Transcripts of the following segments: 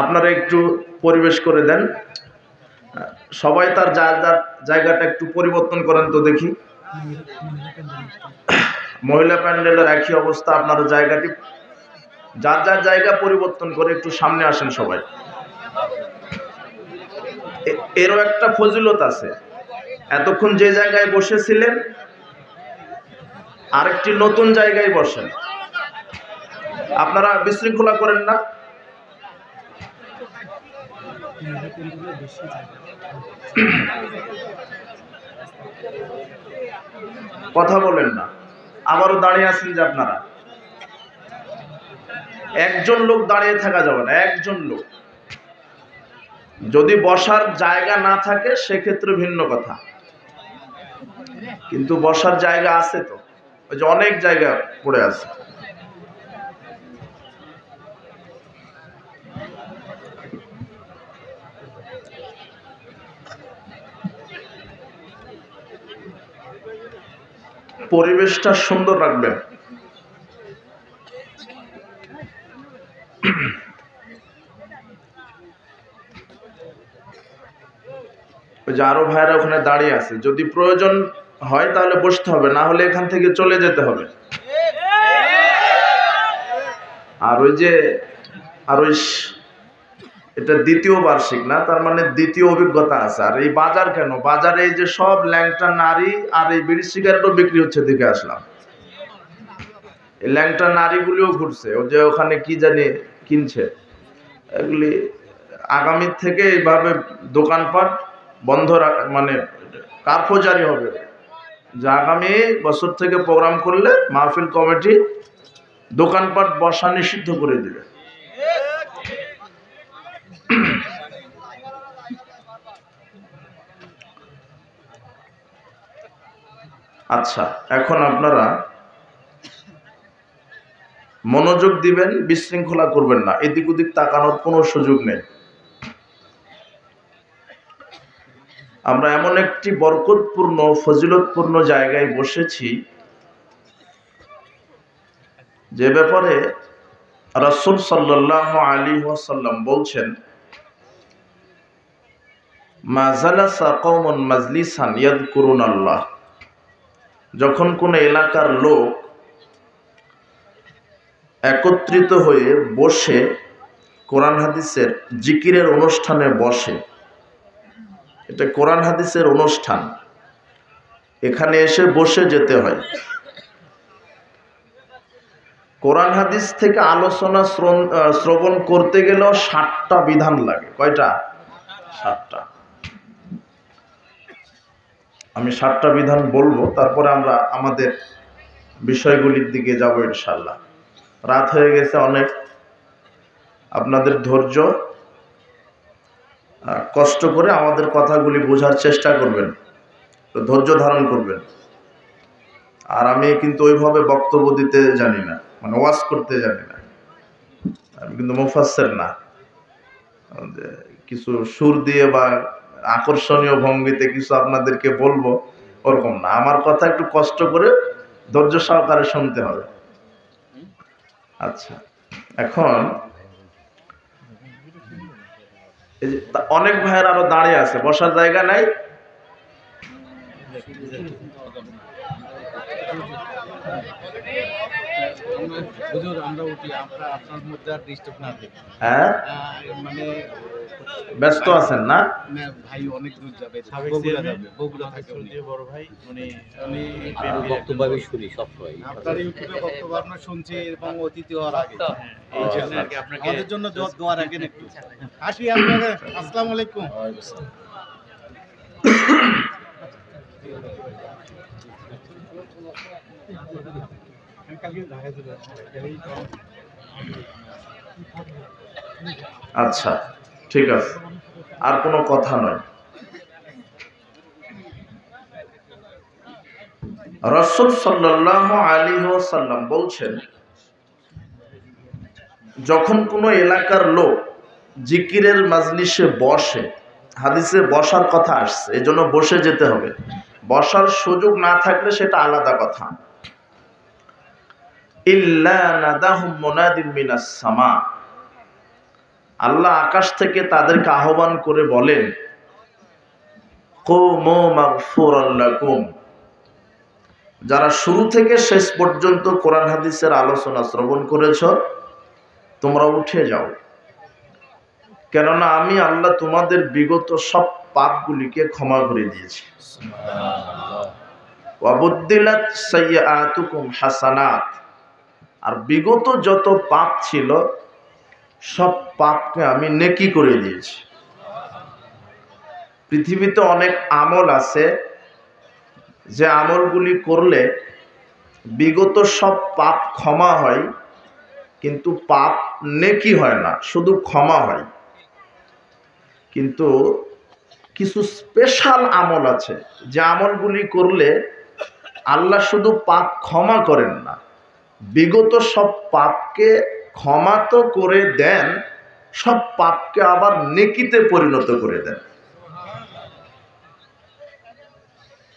আপনারা একটু পরিবেশ করে দেন, সবাই তার জায়গাটা একটু পরিবর্তন করেন তো দেখি। মহিলা প্যান্ডেলের একই অবস্থা, আপনারা জায়গাটি যার জায়গা পরিবর্তন করে একটু সামনে আসেন সবাই। এরও একটা ফজিলত আছে, এতক্ষণ যে জায়গায় বসেছিলেন আরেকটি নতুন জায়গায় বসেন। আপনারা বিশৃঙ্খলা করেন না। কথা বলেন না, আবারও দাঁড়িয়ে আছেন যে আপনারা। একজন লোক দাঁড়িয়ে থাকা যাবে না, একজন লোক। যদি বসার জায়গা না থাকে সেক্ষেত্রে ভিন্ন কথা, কিন্তু বসার জায়গা আছে তো, ওই যে অনেক জায়গা পড়ে আছে। পরিবেশটা সুন্দর রাখবেন। ওই যে আরো ভাইরা ওখানে দাঁড়িয়ে আছে, যদি প্রয়োজন হয় তাহলে বসতে হবে, না হলে এখান থেকে চলে যেতে হবে। আর ওই যে এটা দ্বিতীয় বার্ষিক না, তার মানে দ্বিতীয় অভিজ্ঞতা আছে। আর এই বাজার কেন, বাজারে এই যে সব ল্যাংটা নারী আর এই বিড়ি সিগারেটও বিক্রি হচ্ছে, দেখে আসলাম। এই ল্যাংটা নারীগুলিও ঘুরছে, ও যে ওখানে কি জানি কিনছে। এগুলি আগামী থেকে এইভাবে দোকানপাট বন্ধ মানে কারফৌজারি হবে, যে আগামী বছর থেকে প্রোগ্রাম করলে মাহফিল কমিটি দোকানপাট বসা নিষিদ্ধ করে দিবে। আচ্ছা, এখন আপনারা মনোযোগ দিবেন, বিশৃঙ্খলা করবেন না, এদিক ওদিক তাকানোর কোনো সুযোগ নেই। আমরা এমন একটি বরকতপূর্ণ ফজিলতপূর্ণ জায়গায় বসেছি যে ব্যাপারে রাসূল সাল্লাল্লাহু আলাইহি ওয়াসাল্লাম বলছেন, মা জালাসা কওমুন মাজলিসান ইয়াযকুরুনাল্লাহ। যখন কোন এলাকার লোক একত্রিত হয়ে বসে কোরআন হাদিসের জিকিরের অনুষ্ঠানে বসে, এটা কোরআন হাদিসের অনুষ্ঠান, এখানে এসে বসে যেতে হয়। কোরআন হাদিস থেকে আলোচনা শ্রবণ করতে গেলেও 7টা বিধান লাগে। কয়টা? 7টা। আমি 7টা বিধান বলবো, তারপরে আমরা আমাদের বিষয়গুলির দিকে যাব ইনশাআল্লাহ। রাত হয়ে গেছে অনেক, আপনাদের ধৈর্য, কষ্ট করে আমাদের কথাগুলি বোঝার চেষ্টা করবেন, ধৈর্য ধারণ করবেন। আর আমি কিন্তু ওইভাবে বক্তব্য দিতে জানি না, মানে ওয়াজ করতে জানি না, আমি কিন্তু মুফাসসির না। কিছু সুর দিয়ে বা আকর্ষণীয় ভঙ্গিতে কিছু আপনাদেরকে বলবো ওরকম না। আমার কথা একটু কষ্ট করে ধৈর্য সহকারে শুনতে হবে। আচ্ছা, এখন অনেক ভাইয়ের আরো দাঁড়িয়ে আছে, বসার জায়গা নাই। হ্যাঁ, ব্যস্ত আছেন না? ভাই অনেক দূর যাবে, বগুড়া থাকে বড় ভাই, উনি বক্তব্য শুনি সবসময়। আপনার ইউটিউবে বক্তব্য আপনার শুনছি এবং অতিথি হওয়ার আগে এই জন্য আর কি আপনাকে আমাদের জন্য দোয়া রাখেন একটু। আসি আপনারা, আসসালামু আলাইকুম। আচ্ছা, ঠিক আছে, আর কোনো কথা নয়। রাসূল সাল্লাল্লাহু আলাইহি ওয়াসাল্লাম বলছেন, যখন কোনো এলাকার লোক জিকিরের মাজলিসে বসে, হাদিসে বসার কথা আসছে, এজন্য বসে যেতে হবে। বসার সুযোগ না থাকলে সেটা আলাদা কথা। ইল্লা নাদাহুম মুনাদিম মিনাস সামা, আল্লাহ আকাশ থেকে তাদেরকে আহ্বান করে বলেন, কুমু মাগফুরান লাকুম, যারা শুরু থেকে শেষ পর্যন্ত কোরআন হাদিসের আলোচনা শ্রবণ করেছ, তোমরা উঠে যাও, কেননা আমি আল্লাহ তোমাদের বিগত সব পাপগুলিকে ক্ষমা করে দিয়েছি। ওয়াবুদ্দিলাত সাইয়্যাতুকুম হাসানাত, আর বিগত যত পাপ ছিল সব পাপকে আমি নেকি করে দিয়েছি। পৃথিবীতে অনেক আমল আছে যে আমলগুলি করলে বিগত সব পাপ ক্ষমা হয়, কিন্তু পাপ নেকি হয় না, শুধু ক্ষমা হয়। কিন্তু কিছু স্পেশাল আমল আছে যে আমলগুলি করলে আল্লাহ শুধু পাপ ক্ষমা করেন না, বিগত সব পাপকে ক্ষমা তো করে দেন, সব পাপকে আবার নেকিতে পরিণত করে দেন।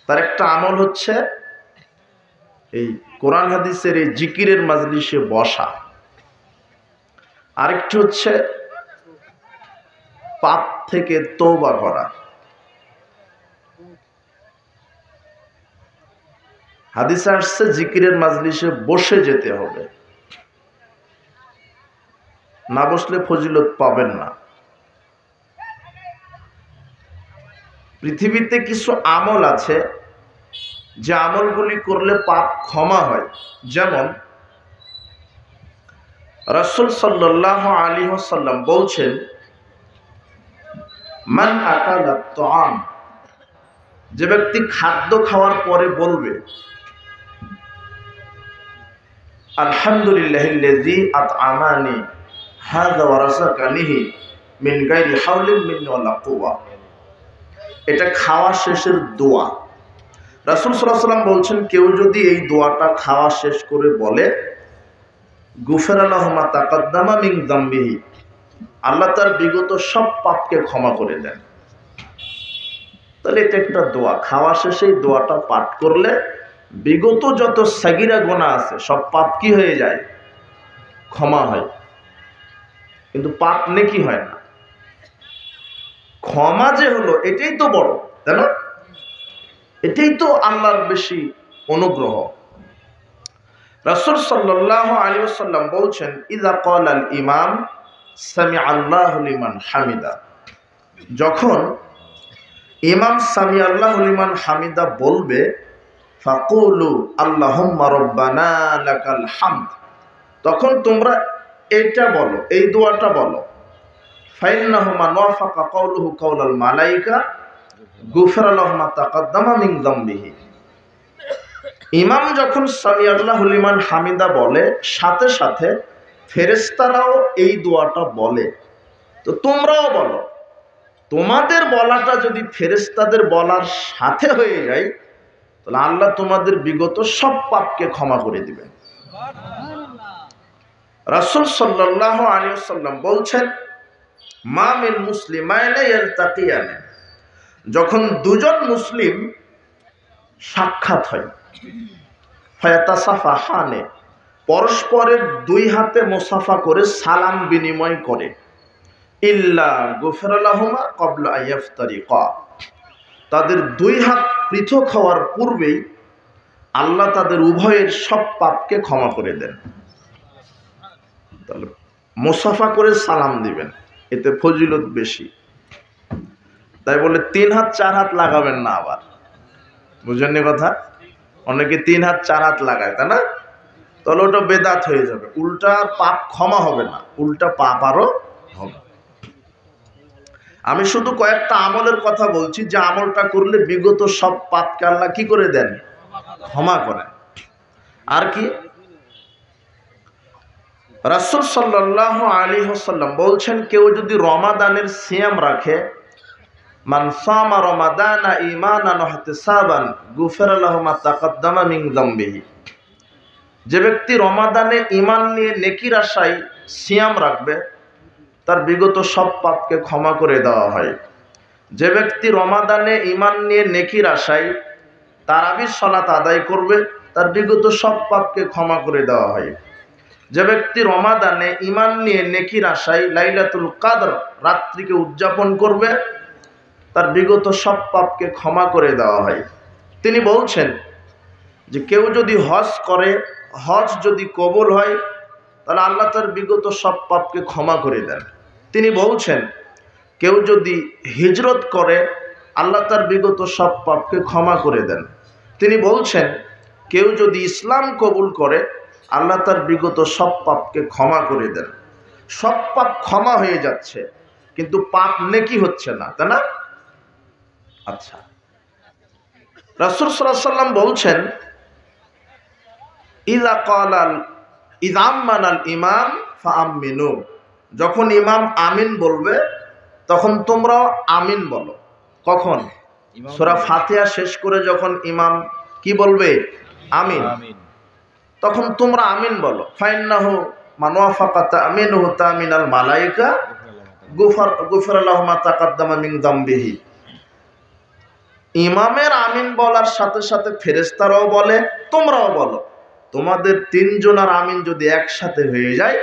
তার একটা আমল হচ্ছে এই কোরআন হাদিসের এই জিকিরের মাজলিসে বসা, আরেকটি হচ্ছে পাপ থেকে তওবা করা। হাদিসে আসছে জিকিরের মাজলিসে বসে যেতে হবে, না বসলে ফজিলত পাবেন না। পৃথিবীতে কিছু আমল আছে যে আমলগুলি করলে পাপ ক্ষমা হয়, যেমন রাসূল সাল্লাল্লাহু আলাইহি ওয়াসাল্লাম বলছেন, মান আকালা তাআম, যে ব্যক্তি খাদ্য খাওয়ার পরে বলবে আলহামদুলিল্লাহিল্লাযী আত'আমানি হাযা ওয়া রাযাকানিহি মিন গায়রি হাওলিন মিন্নি ওয়ালা কুওয়া, এটা খাওয়া শেষের দোয়া। রাসূল সাল্লাল্লাহু আলাইহি ওয়াসাল্লাম বলছেন, কেউ যদি এই দোয়াটা খাওয়া শেষ করে বলে, গুফিরা লাহু মা তাকাদ্দামা মিন যামবিহি, আল্লাহ তার বিগত সব পাপকে ক্ষমা করে দেন। তাহলে এটা একটা দোয়া, খাওয়া শেষে এই দোয়াটা পাঠ করলে বিগত যত সাগীরা গুনাহ আছে সব পাপ কি হয়ে যায়? ক্ষমা হয়, কিন্তু পাপ নেকি হয় না। ক্ষমা যে হলো এটাই তো বড়, তাই না? এটাই তো আল্লাহর বেশি অনুগ্রহ। রাসূল সাল্লাল্লাহু আলাইহি ওয়াসাল্লাম বলছেন, ইযা ক্বালাল ইমাম সামিআল্লাহু লিমান হামিদা, যখন ইমাম সামিআল্লাহু লিমান হামিদা বলবে, ফাকুলু আল্লাহুম্মা রাব্বানা লাকাল হামদ, তখন তোমরা এটা বলো, এই দোয়াটা বলো, ফাইন্নাহু মান ওয়াফাকা কাওলুহু কাওলাল মালায়েকা গুফিরা লাহু মা তাকাদ্দামা মিন যামবিহি। ইমাম যখন সামিআল্লাহু লিমান হামিদা বলে, সাথে সাথে ফেরেশতারাও এই দোয়াটা বলে। তো তোমরাও বলো, তোমাদের বলাটা যদি ফেরেশতাদের বলার সাথে হয়ে যায়, তাহলে আল্লাহ তোমাদের বিগত সব পাপকে ক্ষমা করে দিবেন। রাসূল সাল্লাল্লাহু আলাইহি ওয়াসাল্লাম বলছেন, মা মিন মুসলিমাইনি ইয়ালতাকিয়ান, যখন দুজন মুসলিম সাক্ষাৎ হয়, ফায়াতাসাফাহানে, পরস্পরের দুই হাতে মুসাফা করে সালাম বিনিময় করে, ইল্লা গুফিরা লাহুমা ক্বাবলা আন ইফতারিকা, তাদের দুই হাত পৃথক হওয়ার পূর্বেই আল্লাহ তাদের উভয়ের সব পাপকে ক্ষমা করে দেন। তাহলে মুসাফা করে সালাম দিবেন, এতে ফজিলত বেশি। তাই বলে 3 হাত 4 হাত লাগাবেন না, আবার বুঝেননি কথা? অনেকে 3 হাত 4 হাত লাগায়, তাই না? তাহলে ওটা বেদাত হয়ে যাবে, উল্টা পাপ ক্ষমা হবে না, উল্টা পাপ আরো হবে। আমি শুধু কয়েকটা আমলের কথা বলছি যে আমলটা করলে বিগত সব পাপকে আল্লাহ কি করে দেন? ক্ষমা করেন। আর কি? রাসূল সাল্লাল্লাহু আলাইহি ওয়াসাল্লাম বলছেন, কেউ যদি রমাদানের সিয়াম রাখে, মান সামা রমাদানা ঈমানান ওয়া ইহতিসাবান গুফিরা লাহু মা তাকাদ্দামা মিন যামবিহি, যে ব্যক্তি রমাদানে ঈমান নিয়ে নেকির আশায় সিয়াম রাখবে, তার বিগত সব পাপকে ক্ষমা করে দেওয়া হয়। যে ব্যক্তি রমাদানে ঈমান নিয়ে নেকির আশায় তারাবির সালাত আদায় করবে, তার বিগত সব পাপকে ক্ষমা করে দেওয়া হয়। যে ব্যক্তি রমাদানে ঈমান নিয়ে নেকির আশায় লাইলাতুল কদর রাত্রিকে উদযাপন করবে, তার বিগত সব পাপকে ক্ষমা করে দেওয়া হয়। তিনি বলছেন যে কেউ যদি হজ করে, হজ যদি কবুল হয়, তাহলে আল্লাহ তার বিগত সব পাপকে ক্ষমা করে দেন। তিনি বলছেন কেউ যদি হিজরত করে, আল্লাহ তার বিগত সব পাপকে ক্ষমা করে দেন। তিনি বলছেন কেউ যদি ইসলাম কবুল করে, আল্লাহ তার বিগত সব পাপকে ক্ষমা করে দেন। সব পাপ ক্ষমা হয়ে যাচ্ছে, কিন্তু পাপ নেকি হচ্ছে না, তাই না? আচ্ছা, রাসূল সাল্লাল্লাহু আলাইহি ওয়াসাল্লাম বলছেন ইযা আমানাল ইমাম ফাআমিনু, যখন ইমাম আমিন বলবে তখন তোমরাও আমিন বলো। কখন? সূরা ফাতিহা শেষ করে যখন ইমাম কি বলবে? আমিন। তখন তোমরা আমিন বলো। ফাইন্নাহু মান ওয়াফাকা তামিনুহু তামিনাল মালায়েকা গুফিরা লাহু মা তাকাদ্দামা মিন যামবিহি। ইমামের আমিন বলার সাথে সাথে ফেরেশতারাও বলে, তোমরাও বলো। তোমাদের তিনজনের আমিন যদি একসাথে হয়ে যায়,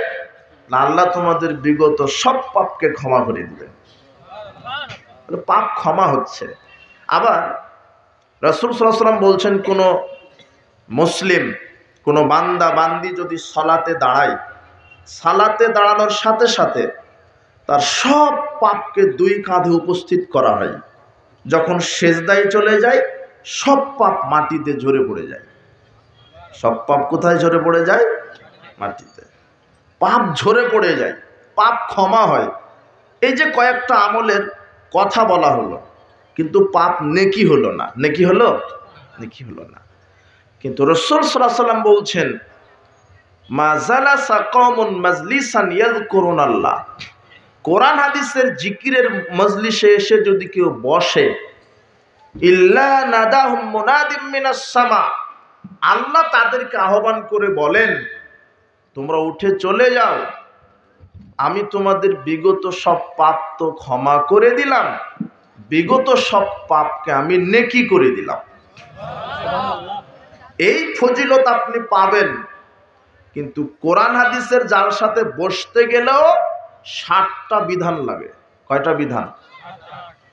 আল্লাহ তোমাদের বিগত সব পাপকে ক্ষমা করে দিবেন। পাপ ক্ষমা হচ্ছে। আবার রাসূল সাল্লাল্লাহু আলাইহি ওয়াসাল্লাম বলছেন, কোন মুসলিম, কোন বান্দা বান্দি যদি সালাতে দাঁড়ায়, সালাতে দাঁড়ানোর সাথে সাথে তার সব পাপকে দুই কাঁধে উপস্থিত করা হয়। যখন সেজদায় চলে যায়, সব পাপ মাটিতে ঝরে পড়ে যায়। সব পাপ কোথায় ঝরে পড়ে যায়? মাটিতে। পাপ ঝরে পড়ে যায়, পাপ ক্ষমা হয়। এই যে কয়েকটা আমলের কথা বলা হলো, কিন্তু পাপ নেকি হলো না। নেকি হলো? নেকি হলো না। কিন্তু রাসূল সাল্লাল্লাহু আলাইহি ওয়াসাল্লাম বলছেন মা জালাসা কওমুন মাজলিসান ইয়াযকুরুনাল্লাহ, কোরআন হাদিসের জিকিরের মজলিসে এসে যদি কেউ বসে, ইল্লা নাদাহুম মুনাদিম মিনাস সামা, আল্লাহ তাদেরকে আহ্বান করে বলেন তোমরা উঠে চলে যাও, আমি তোমাদের বিগত সব পাপ তো ক্ষমা করে দিলাম, বিগত সব পাপকে আমি নেকি করে দিলাম। এই ফজিলত আপনি পাবেন, কিন্তু কোরআন হাদিসের জালসাতে বসতে গেলেও 60টা বিধান লাগে। কয়টা বিধান?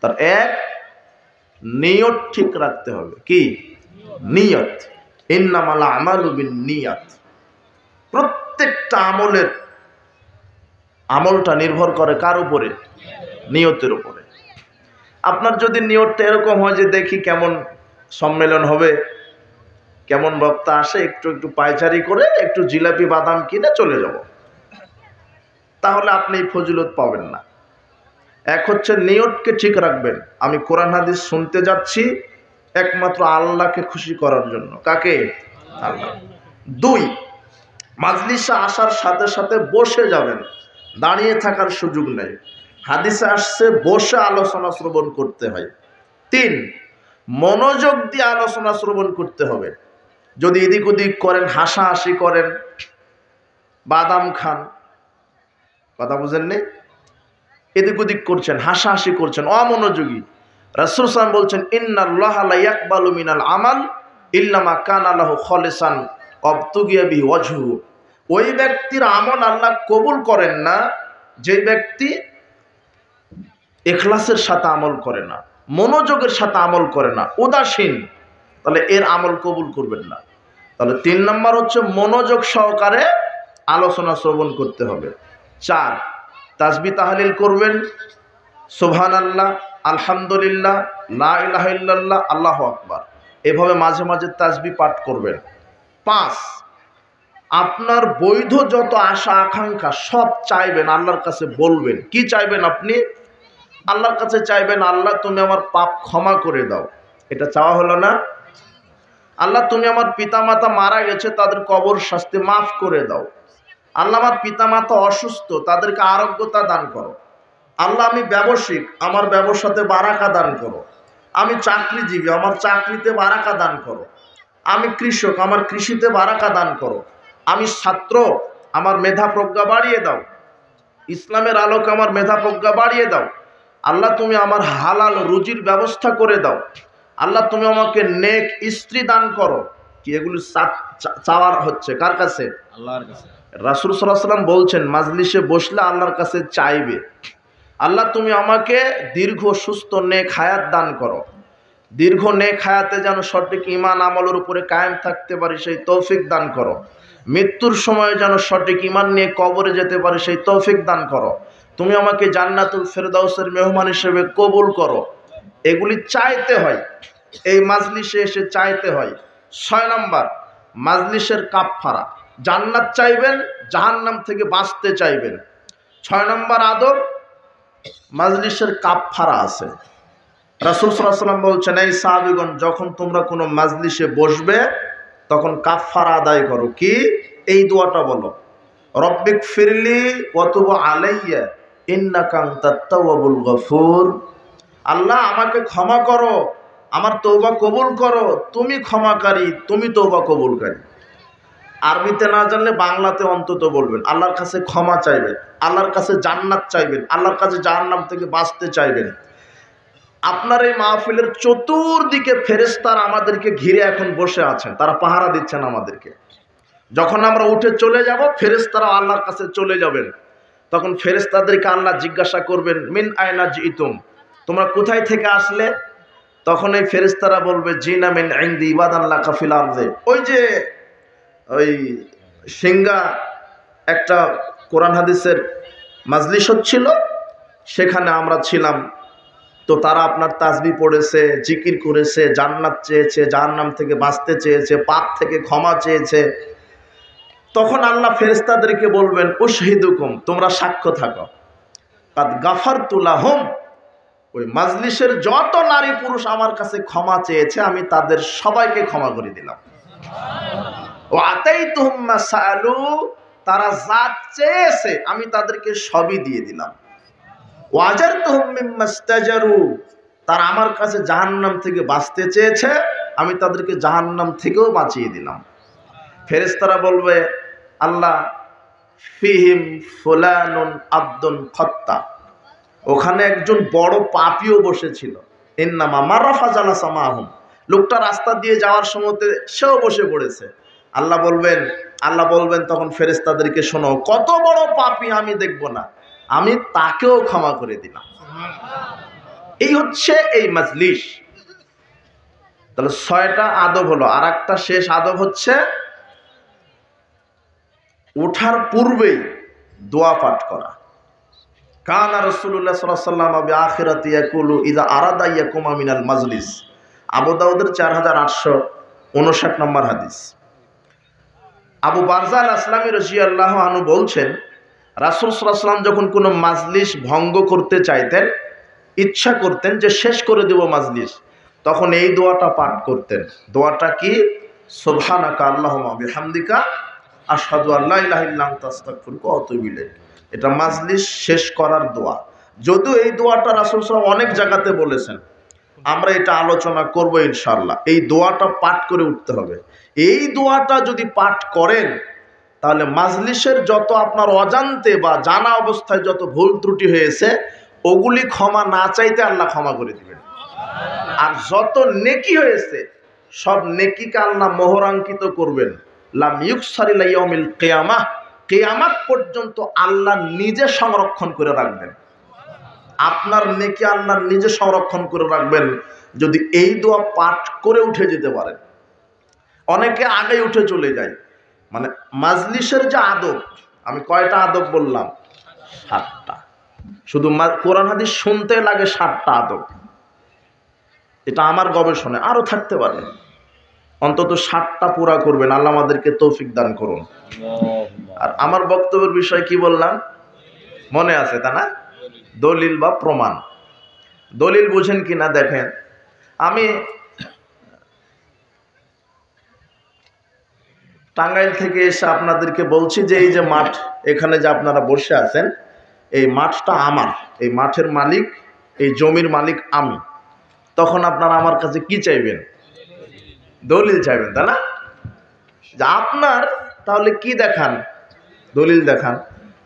তার এক, নিয়ত ঠিক রাখতে হবে। কি নিয়ত? ইন্নামাল আমালু বিন্নিয়াত। প্রত্যেকটা আমলটা নির্ভর করে কার উপরে? নিয়তের উপরে। আপনার যদি নিয়তটা এরকম হয় যে দেখি কেমন সম্মেলন হবে, কেমন বক্তা আসে, একটু একটু পায়চারি করে একটু জিলাপি বাদাম কিনে চলে যাব, তাহলে আপনি ফজিলত পাবেন না। এক হচ্ছে নিয়তকে ঠিক রাখবেন, আমি কোরআন হাদিস শুনতে যাচ্ছি একমাত্র আল্লাহকে খুশি করার জন্য। কাকে? আল্লাহ। দুই, মাজলিসে আসার সাথে সাথে বসে যাবেন, দাঁড়িয়ে থাকার সুযোগ নেই। হাদিসে আসছে বসে আলোচনা শ্রবণ করতে হয়। তিন, মনোযোগ দিয়ে আলোচনা শ্রবণ করতে হবে। যদি এদিক ওদিক করেন, হাসাহাসি করেন, বাদাম খান, কথা বুঝেননি, এদিক ওদিক করছেন, হাসাহাসি করছেন, অমনোযোগী, রাসূল সাল্লাল্লাহু আলাইহি ওয়াসাল্লাম বলছেন ইন্নাল্লাহা লা ইয়াকবালু মিনাল আমাল ইল্লা মা কানা লাহু খালিসান আবতুগিয়া বিহি ওয়াজহু। ওই ব্যক্তির আমল আল্লাহ কবুল করেন না যে ব্যক্তি ইখলাসের সাথে আমল করে না, মনোযোগের সাথে আমল করে না, উদাসীন, তাহলে এর আমল কবুল করবেন না। তাহলে 3 নম্বর হচ্ছে মনোযোগ সহকারে আলোচনা শ্রবণ করতে হবে। 4, তাসবিহ তাহলিল করবেন, সুবহানাল্লাহ, আলহামদুলিল্লাহ, লা ইলাহা ইল্লাল্লাহ, আল্লাহু আকবার, এভাবে মাঝে মাঝে তাসবিহ পাঠ করবেন। 5, আপনার বৈধ যত আশা আকাঙ্ক্ষা সব চাইবেন, আল্লাহর কাছে বলবেন। কি চাইবেন আপনি? আল্লাহর কাছে চাইবেন, আল্লাহ তুমি আমার পাপ ক্ষমা করে দাও। এটা চাওয়া হলো না? আল্লাহ তুমি আমার পিতামাতা মারা গেছে, তাদের কবর শাস্তি মাফ করে দাও। আল্লাহ আমার পিতামাতা অসুস্থ, তাদেরকে আরোগ্যতা দান করো। আল্লাহ আমি ব্যবসায়িক, আমার ব্যবসাতে বারাকা দান করো। আমি চাকরিজীবী, আমার চাকরিতে বারাকা দান করো। আমি কৃষক, আমার কৃষিতে বারাকা দান করো। আমি ছাত্র, আমার মেধা প্রজ্ঞা বাড়িয়ে দাও। ইসলামের আলোকে আমার মেধা প্রজ্ঞা বাড়িয়ে দাও। আল্লাহ তুমি আমার হালাল রুজির ব্যবস্থা করে দাও। আল্লাহ তুমি আমাকে নেক স্ত্রী দান করো। কি এগুলো চাওয়ার হচ্ছে কার কাছে? আল্লাহর কাছে। রাসূল সাল্লাল্লাহু আলাইহি ওয়াসাল্লাম বলছেন মাজলিসে বসলে আল্লাহর কাছে চাইবে, আল্লাহ তুমি আমাকে দীর্ঘ সুস্থ নেক হায়াত দান করো, দীর্ঘ নেক হায়াতে যেন সঠিক ঈমান আমলের উপরে কায়েম থাকতে পারি সেই তৌফিক দান করো, মৃত্যুর সময় যেন সঠিক ঈমান নিয়ে কবরে যেতে পারি সেই তৌফিক দান করো, তুমি আমাকে জান্নাতুল ফেরদাউসের মেহমান হিসেবে কবুল করো। এগুলি চাইতে হয়, এই মাজলিসে এসে চাইতে হয়। 6 নম্বর মাজলিসের কাফফারা, জান্নাত চাইবেন, জাহান্নাম থেকে বাঁচতে চাইবেন। 6 নম্বর আদব মাজলিসের কাফফারা আছে। রাসূল সাল্লাল্লাহু আলাইহি ওয়াসাল্লাম বলছেন, এই সাহাবীগণ যখন তোমরা কোনো মাজলিসে বসবে তখন কাফফারা আদায় করো। কি? এই দোয়াটা বলো, রব্বিক ফিরলি ওয়া তুব আলাইয়া ইন্নাকা আনতাত তাওয়াবুল গফুর। আল্লাহ আমাকে ক্ষমা করো, আমার তওবা কবুল করো, তুমি ক্ষমাকারী, তুমি তওবা কবুলকারী। আরবিতে না জানলে বাংলাতে অন্তত বলবেন, আল্লাহর কাছে ক্ষমা চাইবেন, আল্লাহর কাছে জান্নাত চাইবেন, আল্লাহর কাছে জাহান্নাম থেকে বাঁচতে চাইবেন। আপনার এই মাহফিলের চতুর্দিকে ফেরেশতারা আমাদেরকে ঘিরে এখন বসে আছেন, তারা পাহারা দিচ্ছেন আমাদেরকে। যখন আমরা উঠে চলে যাব ফেরেশতারা আল্লাহর কাছে চলে যাবেন, তখন ফেরেশতাদেরকে আল্লাহ জিজ্ঞাসা করবেন, মিন আয়না জিতুম, তোমরা কোথায় থেকে আসলে? তখন এই ফেরেশতারা বলবে, জিনা মিন ইনদি ইবাদান লাকা ফিল আরদে। ওই যে ওই সিঙ্গা একটা কোরআন হাদিসের মাজলিস হচ্ছিল, সেখানে আমরা ছিলাম। তো তারা আপনার তাসবিহ পড়েছে, জিকির করেছে, জান্নাত চেয়েছে, জাহান্নাম থেকে বাঁচতে চেয়েছে, পাপ থেকে ক্ষমা চেয়েছে। তখন আল্লাহ ফেরেশতাদেরকে বলবেন, উশহিদুকুম, তোমরা সাক্ষ্য থাকো, কাদ গাফারতু লাহুম, ওই মাজলিসের যত নারী পুরুষ আমার কাছে ক্ষমা চেয়েছে আমি তাদের সবাইকে ক্ষমা করে দিলাম। ওয়া আতাইতুহুম মা সাআলু, তারা যা চেয়েছে আমি তাদেরকে সবই দিয়ে দিলাম। ওয়া আজারতুহুম মিম্মা ইস্তাজারু, তারা আমার কাছে জাহান্নাম থেকে বাঁচতে চেয়েছে আমি তাদেরকে জাহান্নাম থেকেও বাঁচিয়ে দিলাম। ফেরেশতারা বলবে, আল্লাহ ফিহিম ফুলানুন আব্দুন খত্তা, ওখানে একজন বড় পাপীও বসেছিল, ইন্নামা মারাফা জালাসা মাহুম, লোকটা রাস্তা দিয়ে যাওয়ার সময়তে সেও বসে পড়েছে। আল্লাহ বলবেন তখন ফেরেশতাদেরকে, শোনো, কত বড় পাপী আমি দেখব না, আমি তাকেও ক্ষমা করে দিলাম। এই হচ্ছে এই মাজলিস। তাহলে 6টা আদব হলো। আর একটা শেষ আদব হচ্ছে ওঠার পূর্বেই দোয়া পাঠ করা। কানা রাসূলুল্লাহ সাল্লাল্লাহু আলাইহি ওয়াসাল্লাম বিআখিরাতি ইয়াকুলু ইযা আরাদা ইয়াকুমা মিনাল মাজলিস, আবু দাউদের 4859 নম্বর হাদিস। আবু বারজা আল আসলামী রাদিয়াল্লাহু আনহু বলছেন, রাসূল সাল্লাল্লাহু আলাইহি ওয়াসাল্লাম যখন কোনো মাজলিস ভঙ্গ করতে চাইতেন, ইচ্ছা করতেন যে শেষ করে দেব মাজলিস, তখন এই দোয়াটা পাঠ করতেন। দোয়াটা কি? সুবহানাকা আল্লাহুম্মা বিহামদিকা আশহাদু আল্লা ইলাহা ইল্লা আনতা আস্তাগফিরুকা ওয়া আতুবু ইলাইক। এটা মাজলিস শেষ করার দোয়া। যদিও এই দোয়াটা রাসূল সাল্লাল্লাহু আলাইহি ওয়াসাল্লাম অনেক জায়গাতে বলেছেন, আমরা এটা আলোচনা করব ইনশাআল্লাহ। এই দোয়াটা পাঠ করে উঠতে হবে। এই দোয়াটা যদি পাঠ করেন তাহলে মাজলিসের যত আপনার অজান্তে বা জানা অবস্থায় যত ভুল ত্রুটি হয়েছে ওগুলি ক্ষমা না চাইতে আল্লাহ ক্ষমা করে দিবেন। আর যত নেকি হয়েছে সব নেকিকে আল্লাহ মোহরাঙ্কিত করবেন। লাম ইউকসার ইলা ইয়াউমিল কিয়ামাহ, কিয়ামত পর্যন্ত আল্লাহ নিজে সংরক্ষণ করে রাখবেন। আপনার নেকি আল্লাহ নিজে সংরক্ষণ করে রাখবেন যদি এই দোয়া পাঠ করে উঠে যেতে পারেন। অনেকে আগেই উঠে চলে যায়। মানে মাজলিসের যে আদব, আমি কয়টা আদব বললাম? 7টা। শুধু কোরআন হাদিস শুনতে লাগে 7টা আদব। এটা আমার গবেষণায়, আরো থাকতে পারে, অন্তত 7টা পুরা করবেন। আল্লাহ আমাদেরকে তৌফিক দান করুন। আর আমার বক্তব্যের বিষয় কি বললাম মনে আছে তা না? দলিল বা প্রমাণ। দলিল বুঝেন কিনা দেখেন। আমি টাঙ্গাইল থেকে এসে আপনাদেরকে বলছি যে এই যে মাঠ, এখানে যে আপনারা বসে আছেন, এই মাঠটা আমার, এই মাঠের মালিক, এই জমির মালিক আমি। তখন আপনারা আমার কাছে কি চাইবেন? দলিল চাইবেন, তাই না? যে আপনার, তাহলে কি দেখান? দলিল দেখান।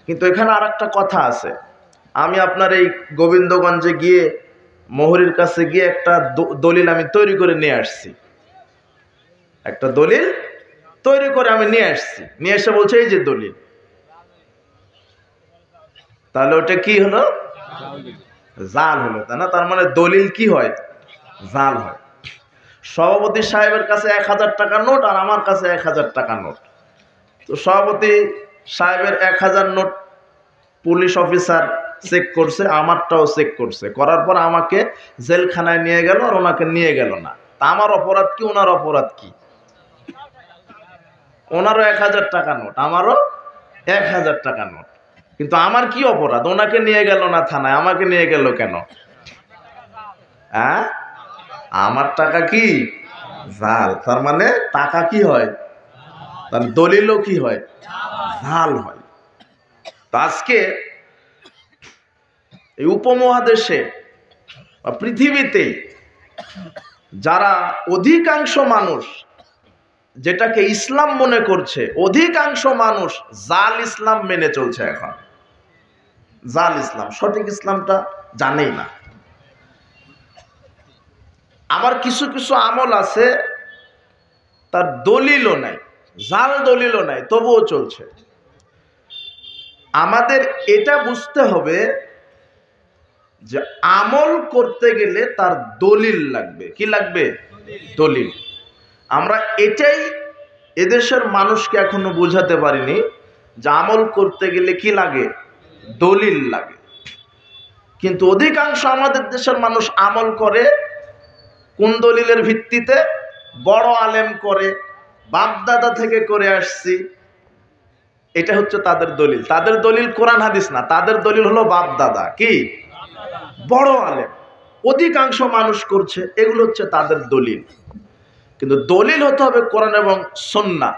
কিন্তু এখানে আর একটা কথা আছে। আমি আপনার এই গোবিন্দগঞ্জে গিয়ে মোহরির কাছে গিয়ে একটা দলিল আমি তৈরি করে নিয়ে আসছি। একটা দলিল তৈরি করে আমি নিয়ে আসছি, নিয়ে এসে বলছে এই যে দলিল। তাহলে ওটা কি হলো? জাল হলো, তাই না? তার মানে দলিল কি হয়? জাল হয়। সভাপতি সাহেবের কাছে 1000 টাকা নোট আর আমার কাছে 1000 টাকা নোট। তো সভাপতি সাহেবের 1000 নোট পুলিশ অফিসার চেক করছে, আমারটাও চেক করছে, করার পর আমাকে জেলখানায় নিয়ে গেল আর ওনাকে নিয়ে গেল না। তা আমার অপরাধ কি, ওনার অপরাধ কি? ওনারও 1000 টাকা নোট, আমারও 1000 টাকা নোট, কিন্তু আমার কি অপরাধ? ওনাকে নিয়ে গেল না থানায়, আমাকে নিয়ে গেল কেন? হ্যাঁ, আমার টাকা কি জাল। তার মানে টাকা কি হয়? তার দলিলও কি হয়? জাল হয়। তো আজকে এই উপমহাদেশে বা পৃথিবীতে যারা অধিকাংশ মানুষ যেটাকে ইসলাম মনে করছে, অধিকাংশ মানুষ জাল ইসলাম মেনে চলছে। এখন জাল ইসলাম, সঠিক ইসলামটা জানেই না। আবার কিছু কিছু আমল আছে তার দলিলও নাই, জাল দলিলও নাই, তবুও চলছে। আমাদের এটা বুঝতে হবে যে আমল করতে গেলে তার দলিল লাগবে। কি লাগবে? দলিল। আমরা এটাই এদেশের মানুষকে এখনো বোঝাতে পারিনি যে আমল করতে গেলে কি লাগে? দলিল লাগে। কিন্তু অধিকাংশ আমাদের দেশের মানুষ আমল করে কোন দলিলের ভিত্তিতে? বড় আলেম করে, বাপদাদা থেকে করে আসছি, এটা হচ্ছে তাদের দলিল। তাদের দলিল কোরআন হাদিস না, তাদের দলিল হলো বাপদাদা, কি বড় আলেম। অধিকাংশ মানুষ করছে, এগুলো হচ্ছে তাদের দলিল। কিন্তু দলিল হতে হবে কোরআন এবং সুন্নাহ,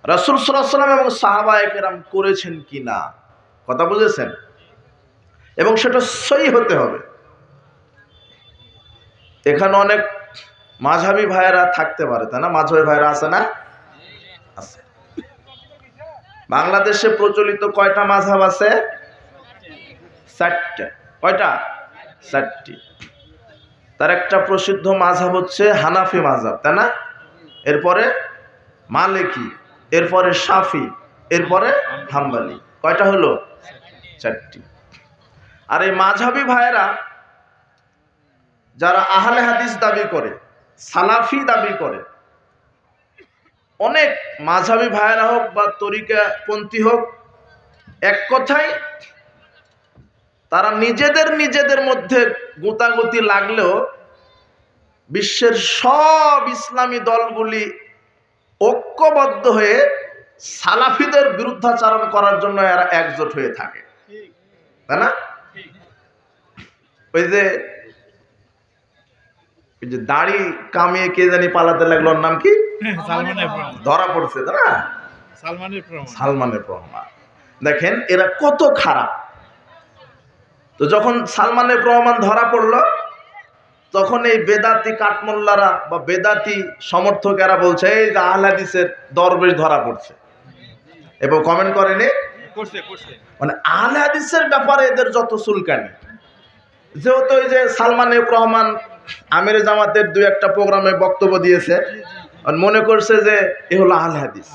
রাসূল সাল্লাল্লাহু আলাইহি ওয়াসাল্লাম এবং সাহাবায়ে কেরাম করেছেন কিনা। কথা বুঝেছেন? এবং সেটা সহি হতে হবে। এখানে অনেক মাযহাবী ভাইয়েরা থাকতে পারে, তাই না? মাযহাবী ভাইয়েরা আছে না? আছে। বাংলাদেশে প্রচলিত কয়টা মাযহাব আছে? 4টা। কয়টা? 4টি। তার একটা প্রসিদ্ধ মাযহাব হচ্ছে হানাফি মাযহাব, তাই না? এরপরে মালিকি, এরপরে শাফি, এরপরে হাম্বলি। কয়টা হলো? 4টি। আর এই মাযহাবী ভাইয়েরা যারা আহলে হাদিস দাবি করে, সালাফি দাবি করে, অনেক মাযহাবী ভাইয়েরা হোক বা তরিকাপন্থী হোক, এক কথায় তারা নিজেদের মধ্যে গোতাগুতি লাগলেও বিশ্বের সব ইসলামী দলগুলি ঐক্যবদ্ধ হয়ে সালাফিদের বিরুদ্ধাচারণ করার জন্য এরা একজোট হয়ে থাকে, তাই না? ওই যে দাড়ি কামিয়ে কে জানি পালাতে লাগলো, ওর নাম কি? ধরা পড়ছে, তাই না? সালমানের রহমান। দেখেন এরা কত খারাপ। তো যখন সালমানের রহমান ধরা পড়লো, তখন এই বেদাতি কাঠমোল্লারা বা বেদাতি সমর্থকেরা বলছে এই যে আহলে হাদিসের দরবেশ ধরা পড়ছে, এবং কমেন্ট করেনি, মানে আহলে হাদিসের ব্যাপারে এদের যত চুলকানি। যেহেতু ওই যে সালমানের রহমান আমিরে জামাতের 2-1টা প্রোগ্রামে বক্তব্য দিয়েছে, মনে করছে যে এ হলো আহলে হাদিস।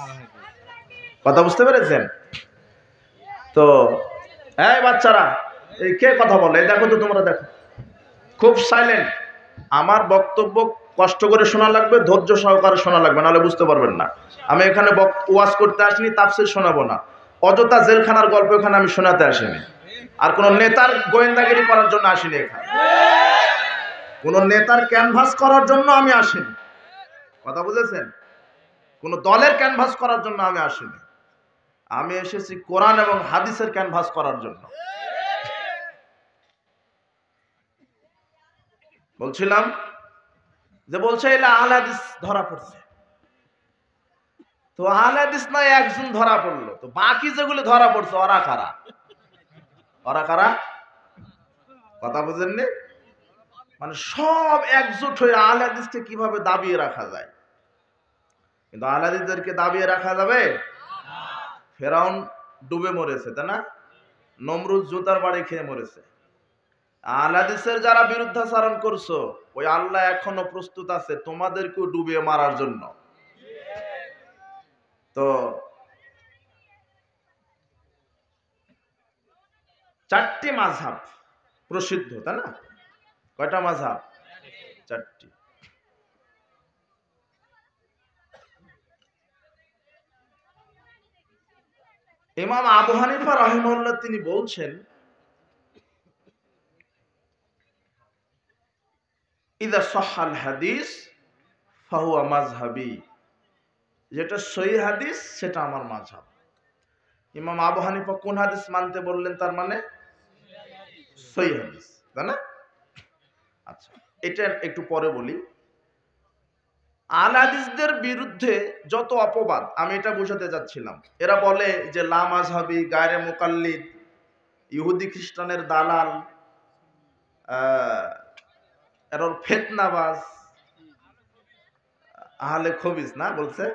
কথা বুঝতে পেরেছেন? তো এই বাচ্চারা, এই কে কথা বলে? দেখো তো, তোমরা দেখো, খুব সাইলেন্ট। আমার বক্তব্য কষ্ট করে শোনা লাগবে, ধৈর্য সহকারে শোনা লাগবে, নাহলে বুঝতে পারবেন না। আমি এখানে ওয়াজ করতে আসিনি, তাফসীর শোনাবো না, অযথা জেলখানার গল্প এখানে আমি শোনাতে আসিনি, আর কোন নেতার গোয়েন্দাগিরি করার জন্য আসিনি। এখানে কোন নেতার ক্যানভাস করার জন্য আমি আসিনি। কথা বুঝেছেন? কোন দলের ক্যানভাস করার জন্য আমি আসিনি। আমি এসেছি কোরআন এবং হাদিসের ক্যানভাস করার জন্য। বলছিলাম যে বলছে এলা আহলে হাদিস ধরা পড়ছে। তো আহলে হাদিস না একজন ধরা পড়লো, তো বাকি যেগুলো ধরা পড়ছে ওরা কারা? ওরা কারা? কথা বুঝেননি? মানে সব একজোট হয়ে আহলে হাদিসকে কিভাবে দাবিয়ে রাখা যায়। কিন্তু আহলে হাদিসদেরকে দাবিয়ে রাখা যাবে? ফেরাউন ডুবে মরেছে, তাই না? নমরুদ জুতার বাড়ি খেয়ে মরেছে। আহলে হাদিসের যারা বিরুদ্ধাচারণ করছো, ওই আল্লাহ এখনো প্রস্তুত আছে তোমাদেরকেও ডুবিয়ে মারার জন্য। তো 4টি মাযহাব প্রসিদ্ধ, তাই না? কয়টা মাযহাব? 4টি। ইমাম আবু হানিফা রাহিমাহুল্লাহ তিনি বলছেন, ইযা সাহহাল হাদিস ফাহুয়া মাযহাবি, যেটা সহিহ হাদিস সেটা আমার মাযহাব। ইমাম আবু হানিফা কোন হাদিস মানতে বললেন? তার মানে সহিহ হাদিস, তাই না? আচ্ছা, এটা একটু পরে বলি। আল হাদিসদের বিরুদ্ধে যত অপবাদ, আমি এটা বোঝাতে যাচ্ছিলাম। এরা বলে যে লা মাযহাবি, গায়রে মুকাল্লিদ, ইহুদি খ্রিস্টানের দালাল, এরা ফিতনাবাজ, আহলে খবিস না বলছে,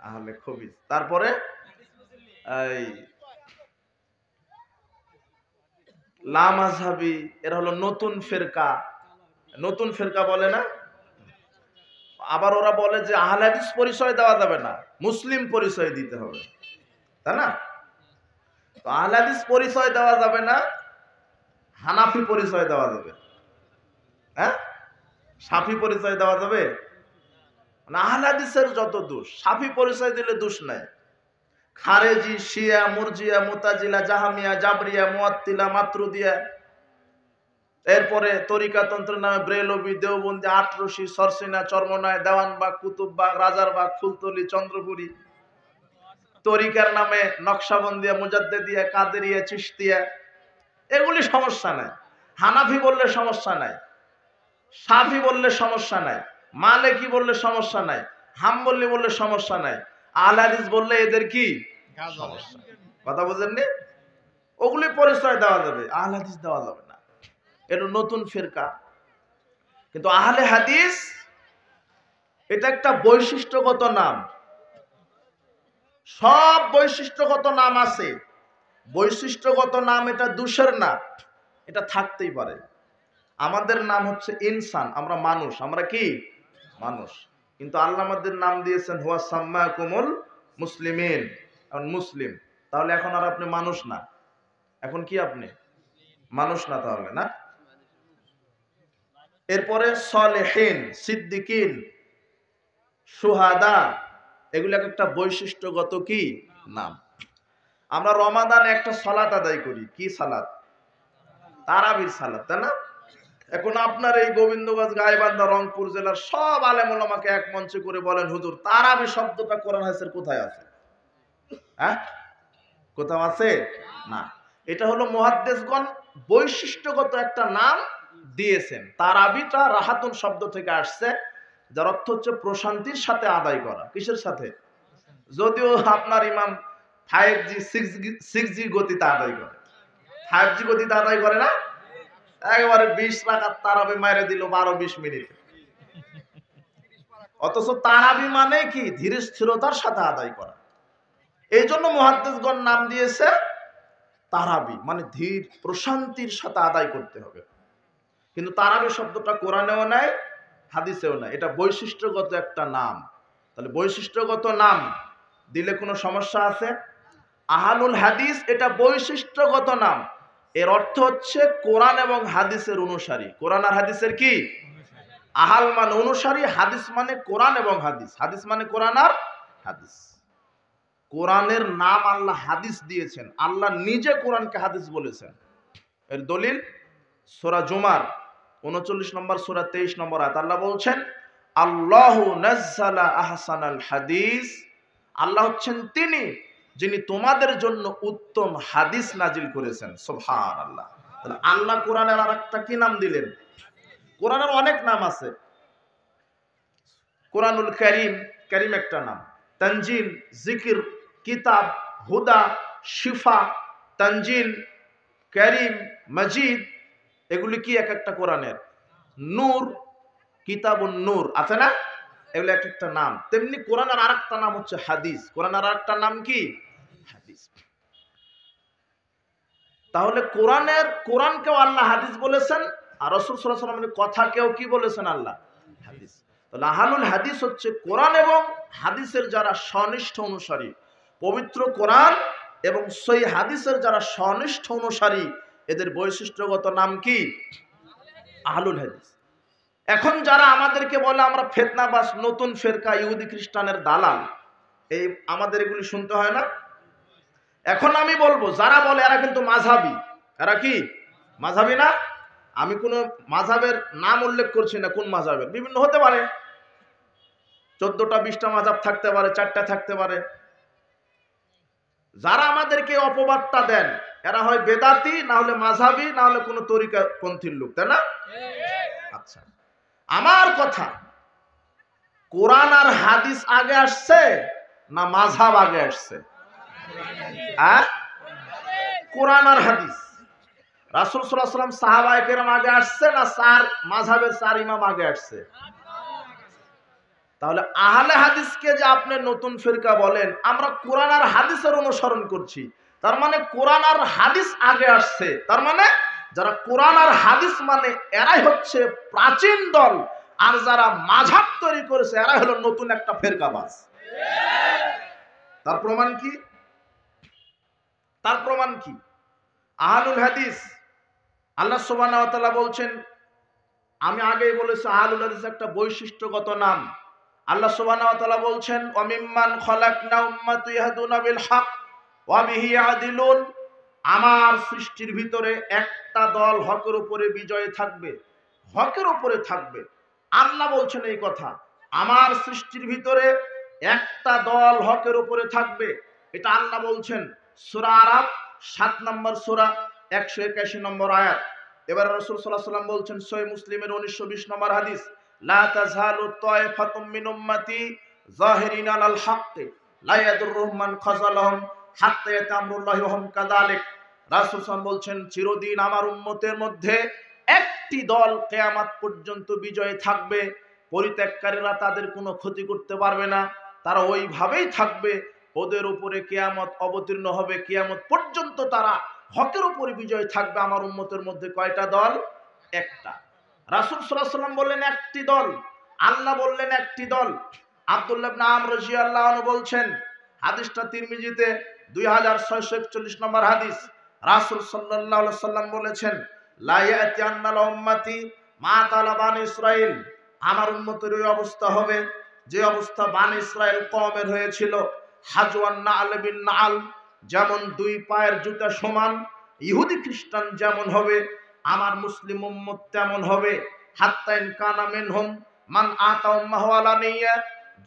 আহলে খবিস। তারপরে এই লা মাযহাবি, এরা হলো নতুন ফিরকা, নতুন ফিরকা বলে না। আবার ওরা বলে যে আহলে হাদিস পরিচয় দেওয়া যাবে না, মুসলিম পরিচয় দিতে হবে, তাই না? তো আহলে হাদিস পরিচয় দেওয়া যাবে না, হানাফি পরিচয় দেওয়া যাবে, হ্যাঁ? শাফি পরিচয় দেওয়া যাবে না। আহলে হাদিসের যত দোষ, শাফি পরিচয় দিলে দোষ নাই। খারেজি, শিয়া, মুরজিয়া, মুতাজিলা, জাহামিয়া, জাবরিয়া, মুআত্তিলা, মাতরুদিয়া, এরপরে তরিকাতন্ত্রের নামে ব্রেলভি, দেওবন্দি, আটরশি, সরসিনা, চরমনায়, দেওয়ানবাগ, কুতুববাগ, রাজারবাগ, ফুলতলি, চন্দ্রপুরী, তরিকার নামে নকশাবন্দিয়া, মুজাদ্দেদিয়া, কাদেরিয়া, চিশতিয়া, এগুলি সমস্যা নাই। হানাফি বললে সমস্যা নাই, শাফি বললে সমস্যা নাই, মালিকি বললে সমস্যা নাই, হাম্বলি বললে সমস্যা নাই। আহলে হাদিস বললে এদের কি সমস্যা? কথা বুঝেননি? ওগুলি পরিচয় দেওয়া যাবে, আহলে হাদিস দেওয়া যাবে না, এটা নতুন ফিরকা। কিন্তু আহলে হাদিস এটা একটা বৈশিষ্ট্যগত নাম। সব বৈশিষ্ট্যগত নাম আছে, বৈশিষ্ট্যগত নাম এটা দোষের না, এটা থাকতেই পারে। আমাদের নাম হচ্ছে ইনসান, আমরা মানুষ, আমরা কি মানুষ। কিন্তু আল্লাহ আমাদের নাম দিয়েছেন হুয়া সাম্মাকুমুল মুসলিমিন, মুসলিম। তাহলে এখন আর আপনি মানুষ না, এখন কি আপনি মানুষ না তাহলে, না? এরপরে সালেহিন, সিদ্দিকিন, শুহাদা, এগুলো একটা বৈশিষ্ট্যগত কি নাম। আমরা রমাদানে একটা সালাত আদায় করি, কি সালাত? তারাবির সালাত, তাই না? এখন আপনার এই গোবিন্দগঞ্জ, গাইবান্ধা, রংপুর জেলার সব আলেম ওলামাকে এক মঞ্চে করে বলেন, হুজুর তারাবি শব্দটা কোরআন হাদিসের কোথায় আছে? হ্যাঁ, কোথাও আছে না। এটা হলো মুহাদ্দিসগণ বৈশিষ্ট্যগত একটা নাম দিয়েছেন। তারাবিটা রাহাতুন শব্দ থেকে আসছে, যার অর্থ হচ্ছে প্রশান্তির সাথে আদায় করা। কিসের সাথে? যদিও আপনার ইমাম 5G 6G গতিতে আদায় করে, 5G গতিতে আদায় করে না, একেবারে 20 রাকাত তারাবি মাইরে দিল 12-20 মিনিটে। অথচ তারাবি মানে কি? ধীর স্থিরতার সাথে আদায় করা। এই জন্য মুহাদ্দিসগণ নাম দিয়েছে তারাবি, মানে ধীর প্রশান্তির সাথে আদায় করতে হবে। কিন্তু তারাবি শব্দটা কোরআনেও নাই, হাদিসেও নাই, এটা বৈশিষ্ট্যগত একটা নাম। তাহলে বৈশিষ্ট্যগত নাম দিলে কোনো সমস্যা আছে? আহলুল হাদিস এটা বৈশিষ্ট্যগত নাম, এর অর্থ হচ্ছে কোরআন এবং হাদিসের অনুসারী। কোরআন আর হাদিসের কি? আহাল মানে অনুসারী, হাদিস মানে কোরআন এবং হাদিস, হাদিস মানে কোরআন আর হাদিস। কোরআনের নাম আল্লাহ হাদিস দিয়েছেন, আল্লাহ নিজে কোরআনকে হাদিস বলেছেন। এর দলিল সূরা জুমার 39 নম্বর সূরা 23 নম্বর আয়াত। আল্লাহ বলছেন, আল্লাহু নাজ্জালা আহসানাল হাদিস, আল্লাহ হচ্ছেন তিনি যিনি তোমাদের জন্য উত্তম হাদিস নাজিল করেছেন। সুবহানাল্লাহ। তাহলে আল্লাহ কোরআনের আরেকটা কি নাম দিলেন? কোরআনের অনেক নাম আছে। কোরআনুল কারীম, কারীম একটা নাম, তানজিল, জিকির, কিতাব, হুদা, শিফা, তানজিল, কারীম, মাজিদ, এগুলি কি এক একটা কোরআনের। নূর, কিতাবুন নূর আছে না, এগুলো এক একটা নাম। তেমনি কোরআনের আরেকটা নাম হচ্ছে হাদিস। কোরআনের আরেকটা নাম কি? হাদিস। তাহলে কোরআনকেও আল্লাহ হাদিস বলেছেন, আর রাসূল সাল্লাল্লাহু আলাইহি ওয়াসাল্লামের কথাকেও কি বলেছেন আল্লাহ? হাদিস। তাহলে আহলুল হাদিস হচ্ছে কোরআন এবং হাদিসের যারা সনিষ্ঠ অনুসারী। পবিত্র কোরআন এবং সহিহ হাদিসের যারা সনিষ্ঠ অনুসারী, এদের বৈশিষ্ট্যগত নাম কি? আহলুল হাদিস। এখন যারা আমাদেরকে বলে আমরা ফিতনাবাজ, নতুন ফেরকা, ইহুদি খ্রিস্টানের দালাল, এই আমাদের এগুলি শুনতে হয় না? এখন আমি বলবো যারা বলে এরা কিন্তু মাযহাবী, এরা কি মাযহাবী না? আমি কোনো মাযহাবের নাম উল্লেখ করছি না, কোন মাযহাবের, বিভিন্ন হতে পারে, 14টা 20টা মাযহাব থাকতে পারে, 4টা থাকতে পারে। যারা আমাদেরকে অপবাদটা দেন এরা হয় বেদাতি, না হলে মাযহাবী, না হলে কোনো তরিকাপন্থীর লোক, তাই না? আচ্ছা, আমার কথা, কোরআন আর হাদিস আগে আসছে না মাযহাব আগে আসছে? কোরআন আর হাদিস। রাসূল সাল্লাল্লাহু আলাইহি ওয়াসাল্লাম, সাহাবায়ে কেরাম আগে আসছে না চার মাযহাবের চার ইমাম আগে আসছে? তাহলে আহলে হাদিসকে যে আপনি নতুন ফিরকা বলেন, আমরা কোরআন আর হাদিসের অনুসরণ করছি, তার মানে কোরআন আর হাদিস আগে আসছে। তার মানে যারা কোরআন আর হাদিস মানে এরাই হচ্ছে প্রাচীন দল, আর যারা মাযহাব তৈরি করেছে এরাই হলো নতুন একটা ফিরকাবাজ। তার প্রমাণ কি? তার প্রমাণ কি? আহলুল হাদিস, আল্লাহ সুবহানাহু ওয়া তাআলা বলছেন, আমি আগেই বলেছি আহলুল হাদিস একটা বৈশিষ্ট্যগত নাম। আল্লাহ সুবহানাহু ওয়া তাআলা বলছেন, ওয়া মিম্মান খলাকনা উম্মাতুন ইয়াহদুনা বিল হক ওয়া বিহি ইয়াদিলুন, আমার সৃষ্টির ভিতরে একটা দল হকের উপরে বিজয় থাকবে, হকের উপরে থাকবে। আল্লাহ বলছেন এই কথা, আমার সৃষ্টির ভিতরে একটা দল হকের উপরে থাকবে, এটা আল্লাহ বলছেন। সূরা আরাফ 7 নম্বর সূরা 181 নম্বর আয়াত। এবার রাসূল সাল্লাল্লাহু আলাইহি ওয়াসাল্লাম বলছেন, সহিহ মুসলিমের 1920 নম্বর হাদিস, লা তাযহালু তায়ফাতুম মিন উম্মতি যাহিরিনা আলাল হক লা ইয়াদুররুহুম মান খাযালাহুম হাত্তা ইয়াতামরুল্লাহি ওয়া হুম কাযালিক। রাসূল সাল্লাল্লাহু বলছেন, চিরদিন আমার উম্মতের মধ্যে একটি দল কিয়ামত পর্যন্ত বিজয় থাকবে, পরিত্যাগকারীরা তাদের কোনো ক্ষতি করতে পারবে না, তারা ওইভাবেই থাকবে, ওদের উপরে কিয়ামত অবতীর্ণ হবে, কিয়ামত পর্যন্ত তারা হকের উপরে বিজয় থাকবে। আমার উম্মতের মধ্যে কয়টা দল? একটা। রাসূল সাল্লাল্লাহু আলাইহি ওয়াসাল্লাম বললেন একটি দল, আল্লাহ বললেন একটি দল। আব্দুল্লাহ ইবনে আমর রাদিয়াল্লাহু আনহু বলছেন, হাদিসটা তিরমিজিতে 2641 নম্বর হাদিস, রাসূল সাল্লাল্লাহু আলাইহি ওয়াসাল্লাম বলেছেন, লা ইয়াতিয়ান্নাল উম্মতি মা তালা বানি ইসরাইল, আমার উম্মতের ওই অবস্থা হবে যে অবস্থা বানি ইসরাইল কওমের হয়েছিল। হাজওয়ান নাল বিন নাল, যেমন দুই পায়ের জুতা সমান, ইহুদি খ্রিস্টান যেমন হবে, আমার মুসলিম উম্মত তেমন হবে। হাত্তা ইন কানা মিনহুম মান আতা উম্মাহু আলানিয়া,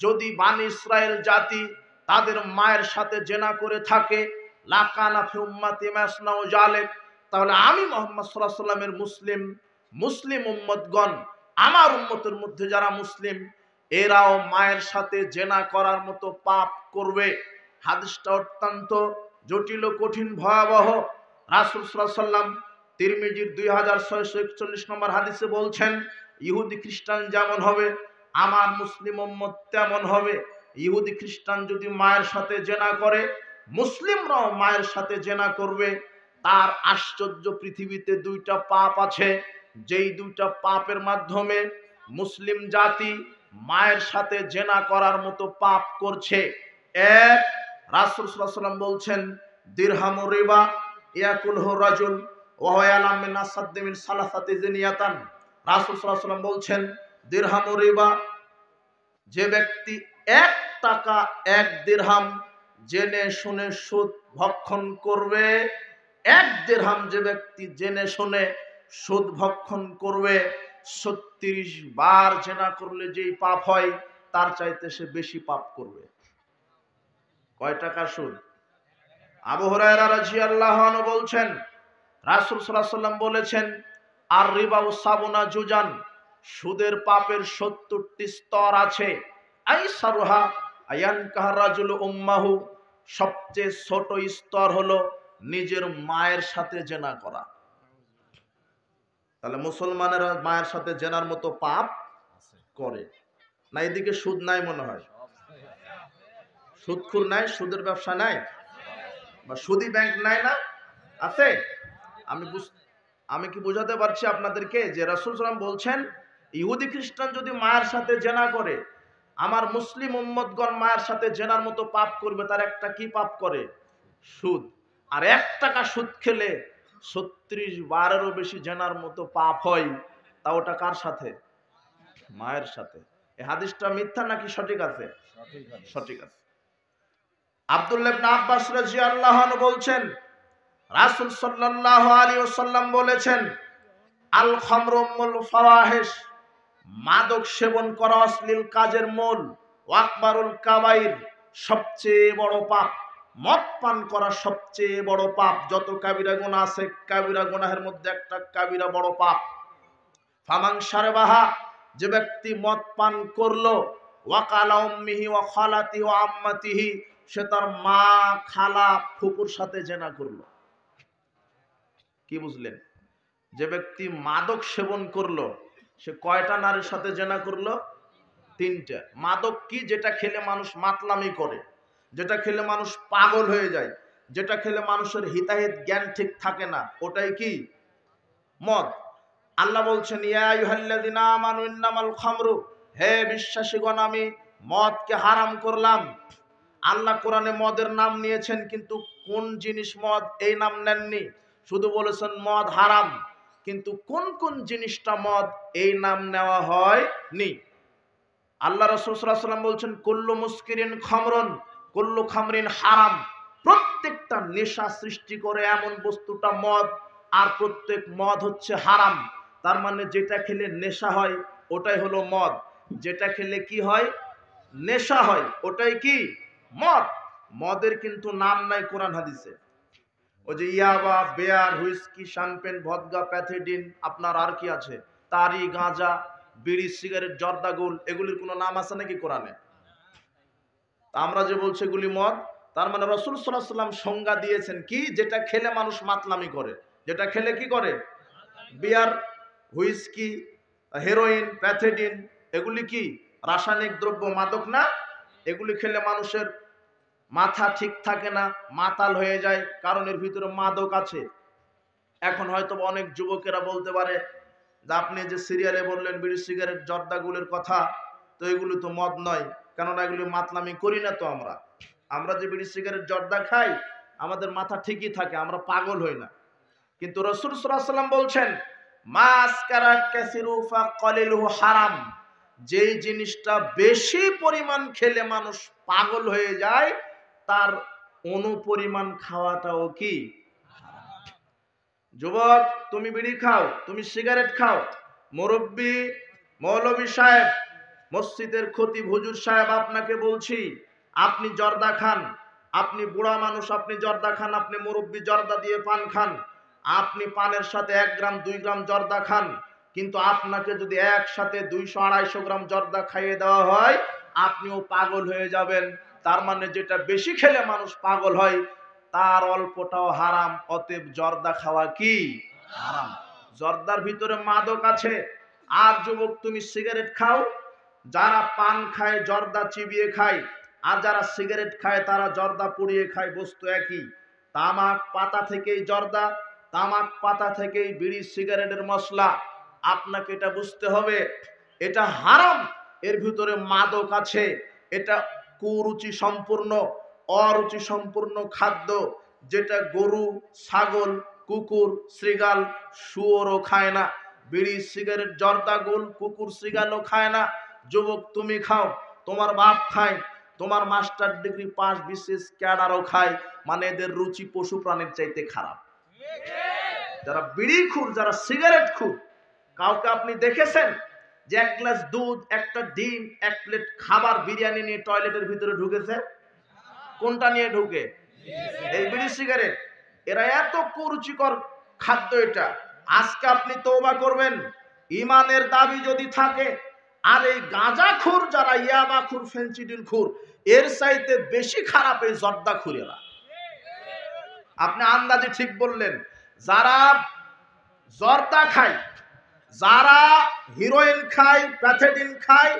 যদি বানি ইসরাইল জাতি তাদের মায়ের সাথে জেনা করে থাকে, লা কানা ফি উম্মতি মাসনাউ জালিক, তাহলে আমি মুহাম্মদ সাল্লাল্লাহু আলাইহি ওয়াসাল্লামের মুসলিম উম্মতগণ, আমার উম্মতের মধ্যে যারা মুসলিম, এরাও মায়ের সাথে জেনা করার মতো পাপ করবে। হাদিসটা অত্যন্ত জটিল ও কঠিন, ভয়াবহ। রাসূল সাল্লাল্লাহু আলাইহি ওয়াসাল্লাম তিরমিজির 2641 নম্বর হাদিসে বলছেন, ইহুদি খ্রিস্টান যেমন হবে আমার মুসলিম উম্মত তেমন হবে। ইহুদি খ্রিস্টান যদি মায়ের সাথে জেনা করে, মুসলিমরাও মায়ের সাথে জেনা করবে। তার আশ্চর্য, পৃথিবীতে দুইটা পাপ আছে, যেই দুইটা পাপের মাধ্যমে মুসলিম জাতি মায়ের সাথে জেনা করার মতো পাপ করছে। এক, রাসূল সাল্লাল্লাহু আলাইহি ওয়াসাল্লাম বলছেন, দিরহামু রিবা ইয়াকুলহু রাজুল ওয়া হুয়া ইয়ালাম মিন আসাদ্দি মিন সালাসাতি জিনিয়াতান। রাসূল সাল্লাল্লাহু আলাইহি ওয়াসাল্লাম বলছেন, দিরহামু রিবা, যে ব্যক্তি 1 টাকা 1 দিরহাম জেনে শুনে সুদ ভক্ষণ করবে, 1 দিরহাম যে ব্যক্তি জেনে শুনে সুদ ভক্ষণ করবে, 36 বার জেনা করলে যেই পাপ হয় তার চাইতে সে বেশি পাপ করবে। কয় টাকা সুদ? আবু হুরায়রা রাদিয়াল্লাহু আনহু বলছেন, রাসূল সাল্লাল্লাহু আলাইহি ওয়াসাল্লাম বলেছেন, আর রিবা সাবুনা জুজান, সুদের পাপের 70টি স্তর আছে। আইসারুহা আয়ানকাহ রাজুল উম্মাহু, সবচেয়ে ছোট স্তর হলো নিজের মায়ের সাথে জেনা করা। তাহলে মুসলমানেরা মায়ের সাথে জেনার মতো পাপ করে না? এদিকে সুদ নাই মনে হয়, সুদখোর নাই, সুদের ব্যবসা নাই, বা সুদী ব্যাংক নাই, না আছে? আমি কি বোঝাতে পারছি আপনাদেরকে যে রাসূল সাল্লাল্লাহু আলাইহি ওয়াসাল্লাম বলছেন, ইহুদি খ্রিস্টান যদি মায়ের সাথে জেনা করে, আমার মুসলিম উম্মতগণ মায়ের সাথে জেনার মতো পাপ করবে। তার একটা কি পাপ করে? সুদ। আর 1 টাকা সুদ খেলে 36 বারেরও বেশি জেনার মতো পাপ হয়। তা ওটা কার সাথে? মায়ের সাথে। এই হাদিসটা মিথ্যা নাকি সঠিক আছে? সঠিক আছে। আব্দুল্লাহ ইবনে আব্বাস রাদিয়াল্লাহু আনহু বলছেন, রাসূল সাল্লাল্লাহু আলাইহি ওয়াসাল্লাম বলেছেন, আল খামরু উম্মুল ফাওয়াহিশ, মাদক সেবন করা অশ্লীল কাজের মূল, ওয়াকবারুল কাবাইর, সবচেয়ে বড় পাপ। মদ পান করা সবচেয়ে বড় পাপ। যত কাবিরা গুনাহ আছে, কাবিরা গুনাহের মধ্যে একটা কাবিরা বড় পাপ। ফামান শারবাহা, যে ব্যক্তি মদ পান করলো, ওয়াকালা উম্মিহি ওয়া খালাতিহি ওয়া আম্মাতিহি, সে তার মা, খালা, ফুপুর সাথে জিনা করলো। কি বুঝলেন? যে ব্যক্তি মাদক সেবন করলো, সে কয়টা নারীর সাথে জিনা করলো? 3টা। মাদক কি? যেটা খেলে মানুষ মাতলামি করে, যেটা খেলে মানুষ পাগল হয়ে যায়, যেটা খেলে মানুষের হিতাহিত জ্ঞান ঠিক থাকে না, ওটাই কি? মদ। আল্লাহ বলছেন, ইয়া আইয়ুহাল্লাযিনা আমানু ইন্নামাল খামরু, হে বিশ্বাসীগণ, আমি মদকে হারাম করলাম। আল্লাহ কোরআনে মদের নাম নিয়েছেন, কিন্তু কোন জিনিস মদ এই নাম নেননি। শুধু বলেছেন মদ হারাম, কিন্তু কোন কোন জিনিসটা মদ এই নাম নেওয়া হয়নি। আল্লাহ রাসূল সাল্লাল্লাহু আলাইহি ওয়াসাল্লাম বলছেন, কুল্লু মুসকিরিন খামরুন, কুল্লু খামরিন হারাম। প্রত্যেকটা নেশা সৃষ্টি করে এমন বস্তুটা মদ, আর প্রত্যেক মদ হচ্ছে হারাম। তার মানে যেটা খেলে নেশা হয় ওটাই হলো মদ, যেটা খেলে কি হয়? নেশা হয়, ওটাই কি? মদ। মদের কিন্তু নাম নাই কোরআন হাদিসে। ওই যে ইয়াবা, beer, whisky, champagne, vodka, pethidine, আপনার আর কি আছে, তারি, গাঁজা, বিড়ি, সিগারেট, জর্দাগুল, এগুলির কোনো নাম আছে নাকি কোরআনে? আমরা যে বলছি এগুলি মদ, তার মানে রাসূল সাল্লাল্লাহু আলাইহি ওয়াসাল্লাম সংজ্ঞা দিয়েছেন কি? যেটা খেলে মানুষ মাতলামি করে, যেটা খেলে কি করে? বিয়ার, হুইস্কি, হেরোইন, প্যাথেডিন, এগুলি কি রাসায়নিক দ্রব্য, মাদক না? এগুলি খেলে মানুষের মাথা ঠিক থাকে না, মাতাল হয়ে যায়, কারণ এর ভিতরে মাদক আছে। এখন হয়তো অনেক যুবকেরা বলতে পারে যে আপনি যে সিরিয়ালে বললেন বিড়ি, সিগারেট, জর্দাগুলের কথা, তো এগুলো তো মদ নয়, কেননা এগুলি মাতলামি করি না। তো আমরা যে বিড়ি, সিগারেট, জর্দা খাই, আমাদের মাথা ঠিকই থাকে, আমরা পাগল হই না। কিন্তু রাসূল সাল্লাল্লাহু আলাইহি ওয়াসাল্লাম বলছেন, মাসকারা কাসিরু ফাকালিলহু হারাম, যেই জিনিসটা বেশি পরিমাণ খেলে মানুষ পাগল হয়ে যায়, তার অনুপরিমাণ খাওয়াটাও কি? যুবক, তুমি বিড়ি খাও, তুমি সিগারেট খাও, মুরব্বী, মৌলভী সাহেব, মসজিদের খতিব হুজুর সাহেব, আপনাকে বলছি, আপনি জর্দা খান, আপনি বুড়া মানুষ, আপনি জর্দা খান, আপনি মুরব্বী জর্দা দিয়ে পান খান, আপনি পানের সাথে 1 গ্রাম 2 গ্রাম জর্দা খান, কিন্তু আপনাকে যদি একসাথে 200-250 গ্রাম জর্দা খাইয়ে দেওয়া হয়, আপনিও পাগল হয়ে যাবেন। তার মানে যেটা বেশি খেলে মানুষ পাগল হয়, তার অল্পটাও হারাম। অতএব জর্দা খাওয়া কি? হারাম। জর্দার ভিতরে মাদক আছে। আর যুবক, তুমি সিগারেট খাও, যারা পান খায় জর্দা চিবিয়ে খায়, আর যারা সিগারেট খায় তারা জর্দা পুড়িয়ে খায়, বস্তু একই। তামাক পাতা থেকেই জর্দা, তামাক পাতা থেকেই বিড়ি, সিগারেটের মশলা। আপনাকে এটা বুঝতে হবে, এটা হারাম, এর ভিতরে মাদক আছে। এটা কুরুচি সম্পূর্ণ, অরুচি সম্পূর্ণ খাদ্য, যেটা গরু, ছাগল, কুকুর, শৃগাল, শুয়োরও খায় না। বিড়ি, সিগারেট, জর্দাগুল কুকুর, শৃগালও খায় না। যুবক, তুমি খাও, তোমার বাপ খায়, তোমার মাস্টার ডিগ্রি পাস বিশেষ ক্যাডারও খায়, মানে এদের রুচি পশু প্রাণীর চাইতে খারাপ। যারা বিড়ি খুর, যারা সিগারেট খুর, কাউকে আপনি দেখেছেন যে 1 গ্লাস দুধ, একটা ডিম, 1 প্লেট খাবার, বিরিয়ানি নিয়ে টয়লেটের ভিতরে ঢুকেছে? কোনটা নিয়ে ঢুকে? এই বিড়ি, সিগারেট। এরা এত কুরুচিকর খাদ্য এটা। আজকে আপনি তওবা করবেন, ঈমানের দাবি যদি থাকে। আর এই গাঁজাখোর যারা, ইয়াবাখোর, ফেন্সিডিলখোর, এর চাইতে বেশি খারাপ এই জর্দাখোরেরা। আপনি আন্দাজে ঠিক বললেন। যারা জর্দা খায়, যারা হিরোইন খায়, প্যাথেডিন খায়,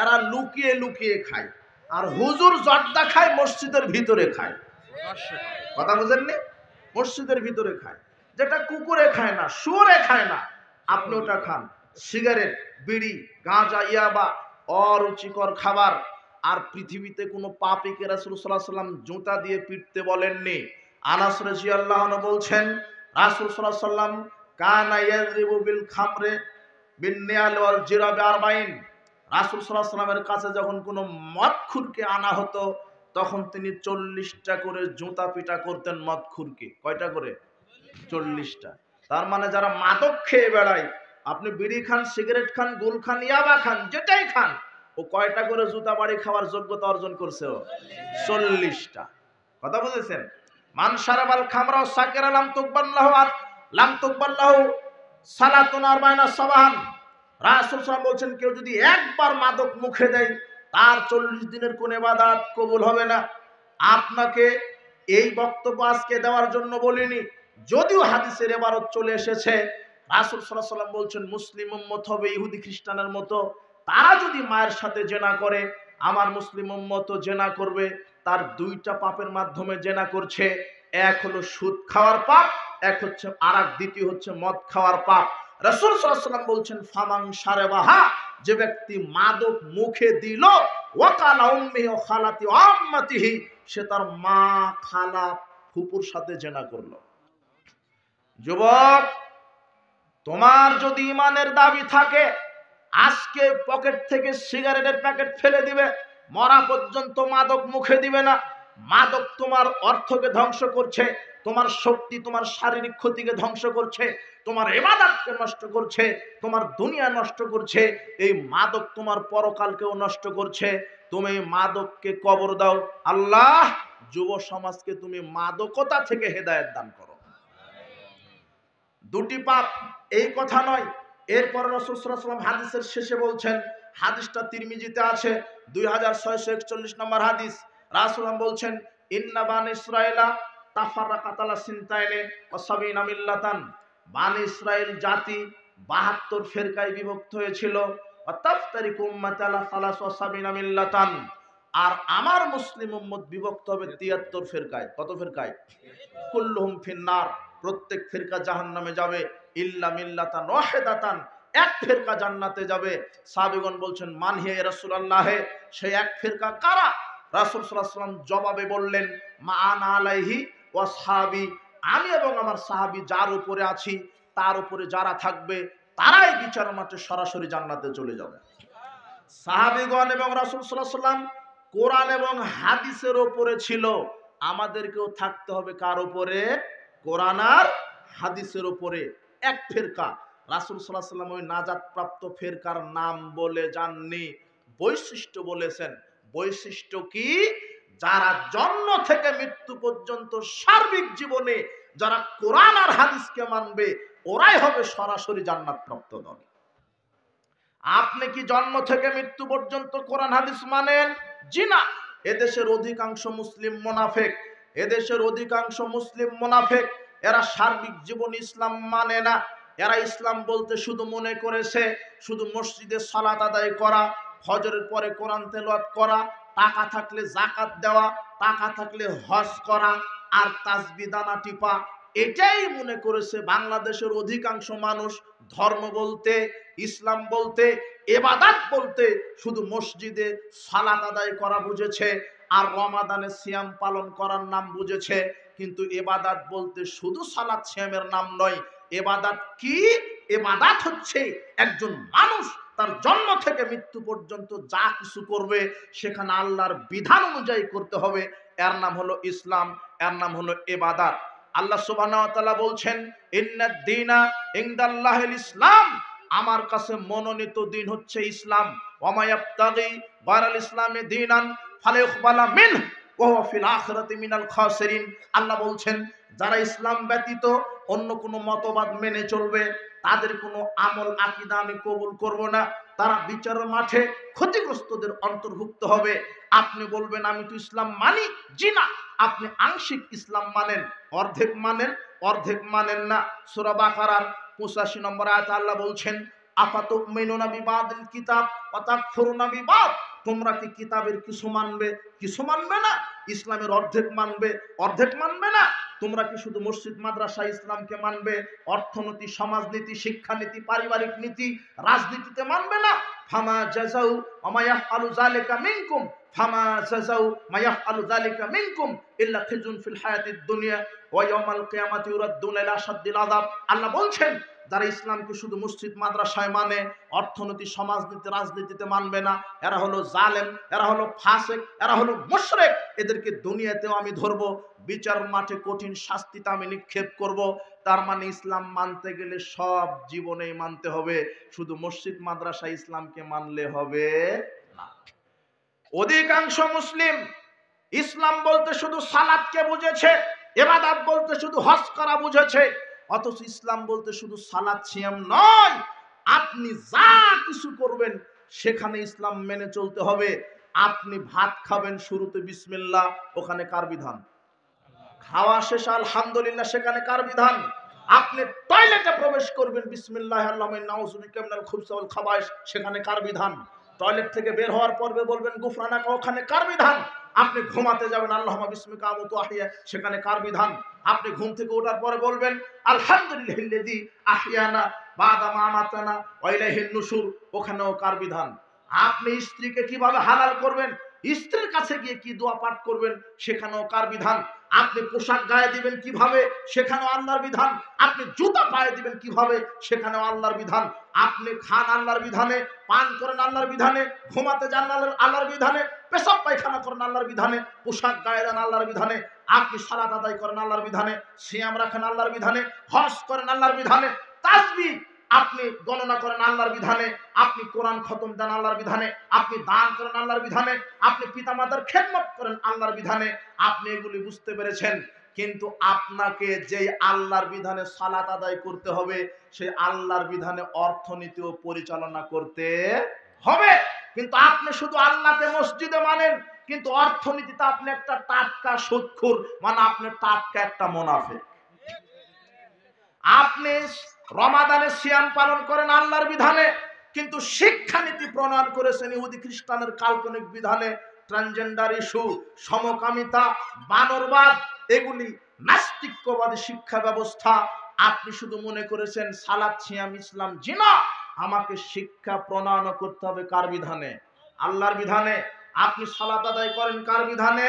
এরা লুকিয়ে লুকিয়ে খায়। আর হুজুর জর্দা খায় মসজিদের ভিতরে খায়। কথা বুঝেননি? মসজিদের ভিতরে খায়, যেটা কুকুরে খায় না, শুয়োরে খায় না, আপনি ওটা খান। সিগারেট, বিড়ি, গাঁজা, ইয়াবা, অরুচিকর খাবার। আর পৃথিবীতে কোনো পাপীকে রাসূল সাল্লাল্লাহু আলাইহি ওয়াসাল্লাম জুতা দিয়ে পিটতে বলেননি। আনাস রাদিয়াল্লাহু আনহু বলছেন রাসূল সাল্লাল্লাহু আলাইহি ওয়াসাল্লাম কানা ইয়াযরিবু বিল খামরে বিন নিয়াল ওয়াল জিরাবি 40। রাসূল সাল্লাল্লাহু আলাইহি ওয়াসাল্লামের কাছে যখন কোনো মদখুরকে আনা হতো তখন তিনি 40টা করে জুতা পিটা করতেন মদখুরকে। কয়টা করে? 40টা। তার মানে যারা মাদক খেয়ে বেড়ায়, আপনি বিড়ি খান, সিগারেট খান, গুল খান, ইয়াবা খান, যেটাই খান, ও কয়টা করে জুতা বাড়ি খাওয়ার যোগ্যতা অর্জন করছে? ও 40টা। কথা বুঝেছেন? মান শারাবাল খামরা ও সাকিরা লাম তুকবাল্লাহু আর লাম তুকবাল্লাহু সালাতুন আরবাইনা সাবাহান। রাসূল সাল্লাল্লাহু আলাইহি ওয়াসাল্লাম বলছেন কেউ যদি একবার মাদক মুখে দেয় তার 40 দিনের কোন ইবাদত কবুল হবে না। আপনাকে এই বক্তব্য আজকে দেওয়ার জন্য বলিনি, যদিও হাদিসের ইবারত চলে এসেছে। রাসূল সাল্লাল্লাহু আলাইহি ওয়াসাল্লাম বলছেন মুসলিম উম্মত হবে ইহুদি খ্রিস্টানের মতো। তারা যদি মায়ের সাথে জেনা করে, আমার মুসলিম উম্মত জেনা করবে। তার দুইটা পাপের মাধ্যমে জেনা করছে, এক হলো সুদ খাওয়ার পাপ, এক হচ্ছে দ্বিতীয় হচ্ছে মদ খাওয়ার পাপ। রাসূল সাল্লাল্লাহু আলাইহি ওয়াসাল্লাম বলছেন ফামান শারাবাহা, যে ব্যক্তি মাদক মুখে দিল, ওয়াকালা উম্মি ও খালাতি ও আম্মাতিহি, সে তার মা, খালা, ফুপুর সাথে জেনা করলো। যুবক, তোমার যদি ঈমানের দাবি থাকে, আজকে পকেট থেকে সিগারেটের প্যাকেট ফেলে দিবে, মরা পর্যন্ত মাদক মুখে দিবে না। মাদক তোমার অর্থকে ধ্বংস করছে, তোমার শক্তি, তোমার শারীরিক ক্ষতিকে ধ্বংস করছে, তোমার ইবাদতকে নষ্ট করছে, তোমার দুনিয়া নষ্ট করছে। এই মাদক তোমার পরকালকেও নষ্ট করছে। তুমি মাদককে কবর দাও। আল্লাহ যুব সমাজকে তুমি মাদকতা থেকে হেদায়েত দান করো। দুটি পাপ, এই কথা নয়। এরপর রাসূল সাল্লাল্লাহু আলাইহি ওয়াসাল্লাম হাদিসের শেষে বলছেন, হাদিসটা তিরমিজিতে আছে, 2641 নম্বর হাদিস। রাসূল বলছেন ইন্না বানি ইসরাঈলা তাফাররাকাত আলা সিনতাইনি ওয়া সাবিনা মিল্লাতান। বানি ইসরাইল জাতি 72 ফিরকায় বিভক্ত হয়েছিল। ওয়া তাফতারিকু উম্মাতি আলা 73 মিল্লাতান। আর আমার মুসলিম উম্মত বিভক্ত হবে 73 ফিরকায়। কত ফিরকায়? কুল্লুহুম ফিন্নার, প্রত্যেক ফিরকা জাহান্নামে যাবে, ইল্লা মিল্লাতান ওয়াহিদাতান, এক ফিরকা জান্নাতে যাবে। সাহাবীগণ বলছেন মান হিয়া ইয়া রাসূলুল্লাহ, সেই এক ফিরকা কারা? রাসূল সাল্লাল্লাহু আলাইহি ওয়াসাল্লাম জবাবে বললেন মা আনা আলাইহি ওয়া সাহাবী, আমি এবং আমার সাহাবী যার উপরে আছি তার উপরে যারা থাকবে তারাই বিচার মাঠে সরাসরি জান্নাতে চলে যাবে। সাহাবীগণ এবং রাসূল সাল্লাল্লাহু আলাইহি ওয়াসাল্লাম কোরআন এবং হাদিসের উপরে ছিল, আমাদেরকেও থাকতে হবে কার উপরে? কোরআন আর হাদিসের উপরে। এক ফিরকা, রাসূল সাল্লাল্লাহু আলাইহি ওয়াসাল্লাম ওই নাজাত প্রাপ্ত ফিরকার নাম বলে যাননি, বৈশিষ্ট্য বলেছেন। বৈশিষ্ট্য কি? যারা জন্ম থেকে মৃত্যু পর্যন্ত সার্বিক জীবনে যারা কোরআন আর হাদিসকে মানবে, ওরাই হবে সরাসরি জান্নাত প্রাপ্ত দল। আপনি কি জন্ম থেকে মৃত্যু পর্যন্ত কোরআন হাদিস মানেন? জি না। এদেশের অধিকাংশ মুসলিম মুনাফিক, এদেশের অধিকাংশ মুসলিম মুনাফিক, এরা সার্বিক জীবন ইসলাম মানে না। এরা ইসলাম বলতে শুধু মনে করেছে শুধু মসজিদে সালাত আদায় করা, ফজরের পরে কোরআন তেলাওয়াত করা, টাকা থাকলে যাকাত দেওয়া, টাকা থাকলে হজ করা, আর তাসবিহ দানা টিপা। এটাই মনে করেছে বাংলাদেশের অধিকাংশ মানুষ। ধর্ম বলতে, ইসলাম বলতে, ইবাদত বলতে শুধু মসজিদে সালাত আদায় করা বুঝেছে, আর রমাদানে সিয়াম পালন করার নাম বুঝেছে। কিন্তু ইবাদত বলতে শুধু সালাত সিয়ামের নাম নয়। ইবাদত কি? ইবাদত হচ্ছে একজন মানুষ তার জন্ম থেকে মৃত্যু পর্যন্ত যা কিছু করবে সেখানে আল্লাহর বিধান অনুযায়ী করতে হবে। এর নাম হলো ইসলাম, এর নাম হলো ইবাদত। আল্লাহ সুবহানাহু ওয়া তাআলা বলছেন ইন্নাদ দীনা ইনদাল্লাহিল ইসলাম, আমার কাছে মনোনীত দিন হচ্ছে ইসলাম। ওয়া মা ইয়াবতাগি গায়রাল ইসলামি দীনান ফালাইউকবালা মিনহু ওয়া হুয়া ফিল আখিরাতি মিনাল খাসিরিন। আল্লাহ বলছেন যারা ইসলাম ব্যতীত অন্য কোনো মতবাদ মেনে চলবে তাদের কোনো আমল আকীদা আমি কবুল করব না, তারা বিচারের মাঠে ক্ষতিগ্রস্তদের অন্তর্ভুক্ত হবে। আপনি বলবেন আমি তো ইসলাম মানি। জি না, আপনি আংশিক ইসলাম মানেন, অর্ধেক মানেন, অর্ধেক মানেন না। সূরা বাকারার 85 নম্বর আয়াতে আল্লাহ বলছেন আফাতুমিনুনা বিবাদিল কিতাব ওয়া তাকফুরুনা বিবাদ, তোমরা কি কিতাবের কিছু মানবে, কিছু মানবে না? ইসলামের অর্ধেক মানবে, অর্ধেক মানবে না? তোমরা কি শুধু মসজিদ মাদ্রাসা ইসলামকে মানবে, অর্থনীতি, সমাজনীতি, শিক্ষানীতি, পারিবারিক নীতি, রাজনীতিতে মানবে না? ফামা জাযাউ ওয়া মা ইয়াফআলু যালিকা মিনকুম ফামা জাযাউ মা ইয়াফআলু যালিকা মিনকুম ইল্লা খিজুন ফিল হায়াতিদ দুনিয়া ওয়া ইয়াউমাল কিয়ামাতি ইউরাদ্দুনা ইলা আশাদ্দিল আযাব। আল্লাহ বলছেন যারা ইসলামকে শুধু মসজিদ মাদ্রাসায় মানে, অর্থনীতি সমাজনীতি রাজনীতিতে মানবে না, এরা হলো জালেম, এরা হলো ফাসিক, এরা হলো মুশরিক। এদেরকে দুনিয়াতেও আমি ধরবো, বিচার মাঠে কঠিন শাস্তিতে আমি নিক্ষেপ করব। তার মানে ইসলাম মানতে গেলে সব জীবনেই মানতে হবে, শুধু মসজিদ মাদ্রাসায় ইসলামকে মানলে হবে না। অধিকাংশ মুসলিম ইসলাম বলতে শুধু সালাতকে বুঝেছে, ইবাদত বলতে শুধু হজ করা বুঝেছে, অথচ ইসলাম বলতে শুধু সালাত সিয়াম নয়, আপনি যা কিছু করবেন সেখানে ইসলাম মেনে চলতে হবে। আপনি ভাত খাবেন, শুরুতে বিসমিল্লাহ, ওখানে কার বিধান? খাওয়া শেষে আলহামদুলিল্লাহ, সেখানে কার বিধান? আপনি টয়লেটে প্রবেশ করবেন, বিসমিল্লাহ আল্লাহুম্মা ইন্না নাউযু বিকা মিনাল খুবসি ওয়াল খাবায়েস, সেখানে কার বিধান? টয়লেট থেকে বের হওয়ার পর্বে বলবেন গুফরানাকা, ওখানে কার বিধান? আপনি ঘুমাতে যাবেন আল্লাহুম্মা বিসমিকা আমুতু আহইয়া, সেখানে কার বিধান? আপনি ঘুম থেকে ওঠার পরে বলবেন আলহামদুলিল্লাহিল্লাযী আহইয়ানা বাদা মা আমাতানা ওয়া ইলাইহিন নুশুর, ওখানেও কার বিধান? আপনি স্ত্রীকে কিভাবে হালাল করবেন, স্ত্রীর কাছে গিয়ে কি দোয়া পাঠ করবেন, সেখানেও কার বিধান? আপনি পোশাক গায়ে দিবেন কিভাবে, সেখানেও আল্লাহর বিধান। আপনি জুতা পায়ে দিবেন কিভাবে, সেখানেও আল্লাহর বিধান। আপনি খান আল্লাহর বিধানে, পান করেন আল্লাহর বিধানে, ঘুমাতে যান আল্লাহর বিধানে, পেশাব পায়খানা করেন আল্লাহর বিধানে, পোশাক গায়ে দেন আল্লাহর বিধানে, আপনি সালাত আদায় করেন আল্লাহর বিধানে, সিয়াম রাখেন আল্লাহর বিধানে, হজ করেন আল্লাহর বিধানে, তাসবিহ আপনি গণনা করেন আল্লাহর বিধানে, আপনি কোরআন খতম দেন আল্লাহর বিধানে, আপনি দান করেন আল্লাহর বিধানে, আপনি পিতামাতার খেদমত করেন আল্লাহর বিধানে। আপনি এগুলি বুঝতে পেরেছেন, কিন্তু আপনাকে যেই আল্লাহর বিধানে সালাত আদায় করতে হবে, সেই আল্লাহর বিধানে অর্থনীতিও পরিচালনা করতে হবে। কিন্তু আপনি শুধু আল্লাহকে মসজিদে মানেন, কিন্তু অর্থনীতিতে আপনি একটা টাটকা সুদখোর, মানে আপনি টাটকা একটা মুনাফিক। আপনি রমাদানে সিয়াম পালন করেন আল্লাহর বিধানে, কিন্তু শিক্ষানীতি প্রণয়ন করেছেন ইহুদি খ্রিস্টানের কাল্পনিক বিধানে। ট্রান্সজেন্ডার ইস্যু, সমকামিতা, বানরবাদ, এগুলি নাস্তিক্যবাদী শিক্ষা ব্যবস্থা। আপনি শুধু মনে করেছেন সালাত সিয়াম ইসলাম, জি না, আমাকে শিক্ষা প্রণয়ন করতে হবে কার বিধানে? আল্লাহর বিধানে। আপনি সালাত আদায় করেন কার বিধানে?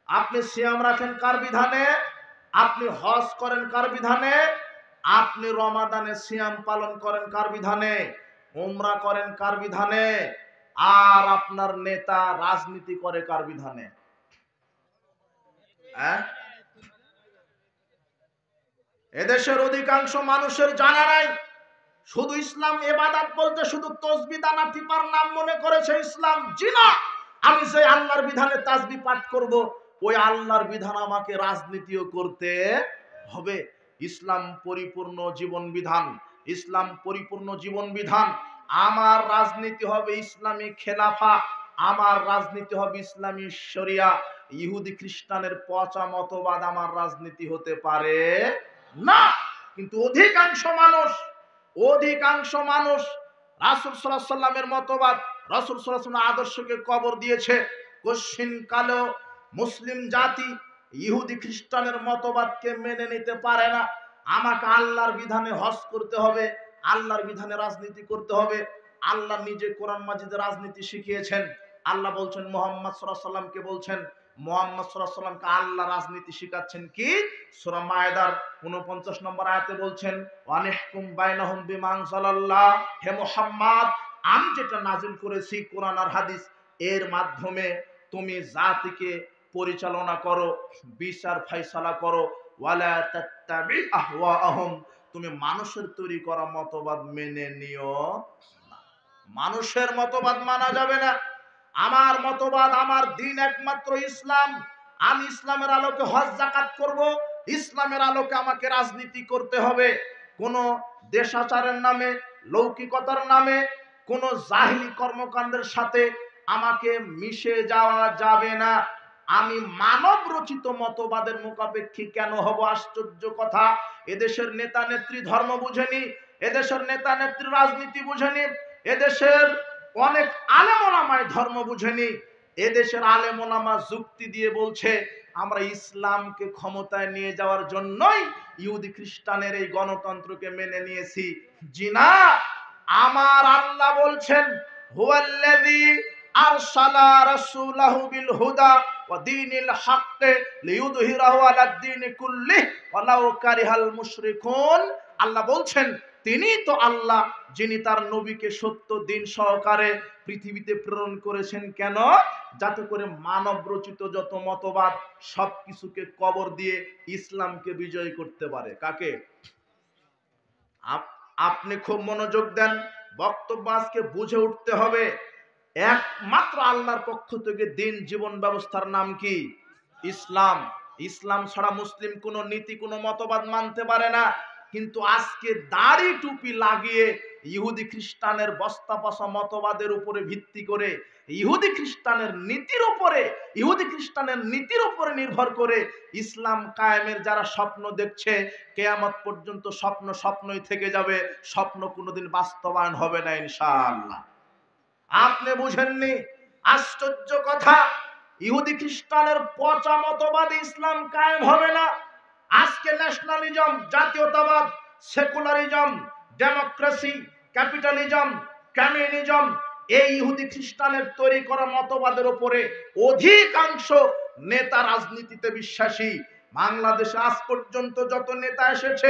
আপনি সিয়াম রাখেন কার বিধানে? আপনি হজ করেন কার বিধানে? আপনি রমাদানে সিয়াম পালন করেন কার বিধানে? উমরা করেন কার বিধানে? আর আপনার নেতা রাজনীতি করে কার বিধানে? এদেশের অধিকাংশ মানুষের জানা নাই, শুধু ইসলাম ইবাদত বলতে শুধু তাসবিহ দানা টিপার নাম মনে করেছে ইসলাম, জি না, আমি যে আল্লাহর বিধানে তাসবিহ পাঠ করব, ওই আল্লাহর বিধান আমাকে রাজনীতিও করতে হবে। ইসলাম পরিপূর্ণ জীবন বিধান, ইসলাম পরিপূর্ণ জীবন বিধান। আমার রাজনীতি হবে ইসলামী খেলাফা, আমার রাজনীতি হবে ইসলামী শরিয়া। ইহুদি খ্রিস্টানের পচা মতবাদ আমার রাজনীতি হতে পারে না। কিন্তু অধিকাংশ মানুষ রাসূল সাল্লাল্লাহু আলাইহি সাল্লামের মতবাদ, রাসূল সাল্লাল্লাহু আলাইহি সাল্লামের আদর্শকে কবর দিয়েছে। কশিন কালো মুসলিম জাতি ইহুদি খ্রিস্টানের মতবাদকে মেনে নিতে পারে না। আমাকে আল্লাহর বিধানে হজ করতে হবে, আল্লাহর বিধানে রাজনীতি করতে হবে। আল্লাহ নিজে কোরআন মাজিদে রাজনীতি শিখিয়েছেন। আল্লাহ বলছেন মুহাম্মদ সাল্লাল্লাহু আলাইহি সাল্লামকে, বলছেন মুহাম্মদ সাল্লাল্লাহু আলাইহি সাল্লামকে আল্লাহ রাজনীতি শিখাচ্ছেন। কি? সূরা মায়েদার 49 নম্বর আয়াতে বলছেন ওয়ানিহকুম বাইনাহুম বিমা আনজালাল্লাহ, হে মুহাম্মদ, আমি যেটা নাজিল করেছি কোরআন আর হাদিস, এর মাধ্যমে তুমি জাতিকে পরিচালনা করো, বিচার ফায়সালা করো। ওয়ালা তাত্তাবি আহওয়াআহুম, তুমি মানুষের তৈরি করা মতবাদ মেনে নিও না। মানুষের মতবাদ মানা যাবে না। আমার মতবাদ, আমার দিন একমাত্র ইসলাম। আমি ইসলামের আলোকে হজ যাকাত করব, ইসলামের আলোকে আমাকে রাজনীতি করতে হবে। কোন দেশাচারের নামে, লৌকিকতার নামে, কোন জাহিলি কর্মকাণ্ডের সাথে আমাকে মিশে যাওয়া যাবে না। আমি মানব রচিত মতবাদের মুখাপেক্ষী কেন হব? আশ্চর্য কথা। এদেশের নেতা নেত্রী ধর্ম বুঝেনি, এদেশের নেতা নেত্রী রাজনীতি বুঝেনি, এদেশের অনেক আলেম ওলামায়ে ধর্ম বুঝেনি। এদেশের আলেম ওলামা যুক্তি দিয়ে বলছে আমরা ইসলামকে ক্ষমতায় নিয়ে যাওয়ার জন্যই ইহুদি খ্রিস্টানের এই গণতন্ত্রকে মেনে নিয়েছি। জি না, আমার আল্লাহ বলছেন হুয়াল্লাযী আরসালা রাসূলাহু বিল হুদা ওয়া দীনিল হক লিইয়ুযহিরাহু আলাদ দীনি কুল্লিহি ওয়ালাউ কারিহাল মুশরিকুন। আল্লাহ বলছেন তিনি তো আল্লাহ যিনি তার নবীকে সত্য দিন সহকারে পৃথিবীতে প্রেরণ করেছেন। কেন? যাতে করে মানব রচিত যত মতবাদ সবকিছুকে কবর দিয়ে ইসলামকে বিজয় করতে পারে। কাকে? আপনি খুব মনোযোগ দেন, বক্তব্য আজকে বুঝে উঠতে হবে। একমাত্র আল্লাহর পক্ষ থেকে দিন জীবন ব্যবস্থার নাম কি? ইসলাম। ইসলাম ছাড়া মুসলিম কোন নীতি কোন মতবাদ মানতে পারে না। কিন্তু আজকে দাড়ি টুপি লাগিয়ে ইহুদি খ্রিস্টানের বস্তা পচা মতবাদের উপরে ভিত্তি করে ইহুদি খ্রিস্টানের নীতির উপরে নির্ভর করে ইসলাম কায়েমের যারা স্বপ্ন দেখছে, কিয়ামত পর্যন্ত স্বপ্ন স্বপ্নই থেকে যাবে, স্বপ্ন কোনোদিন বাস্তবায়ন হবে না ইনশাআল্লাহ। আপনি বুঝেননি? আশ্চর্য কথা, ইহুদি খ্রিস্টানের পচা মতবাদে ইসলাম কায়েম হবে না। আজকে ন্যাশনালিজম, জাতীয়তাবাদ, সেকুলারিজম, ডেমোক্রেসি, ক্যাপিটালিজম, কমিউনিজম, এই ইহুদি খ্রিস্টানের তৈরি করা মতবাদের উপরে অধিকাংশ নেতা রাজনীতিতে বিশ্বাসী। বাংলাদেশে আজ পর্যন্ত যত নেতা এসেছে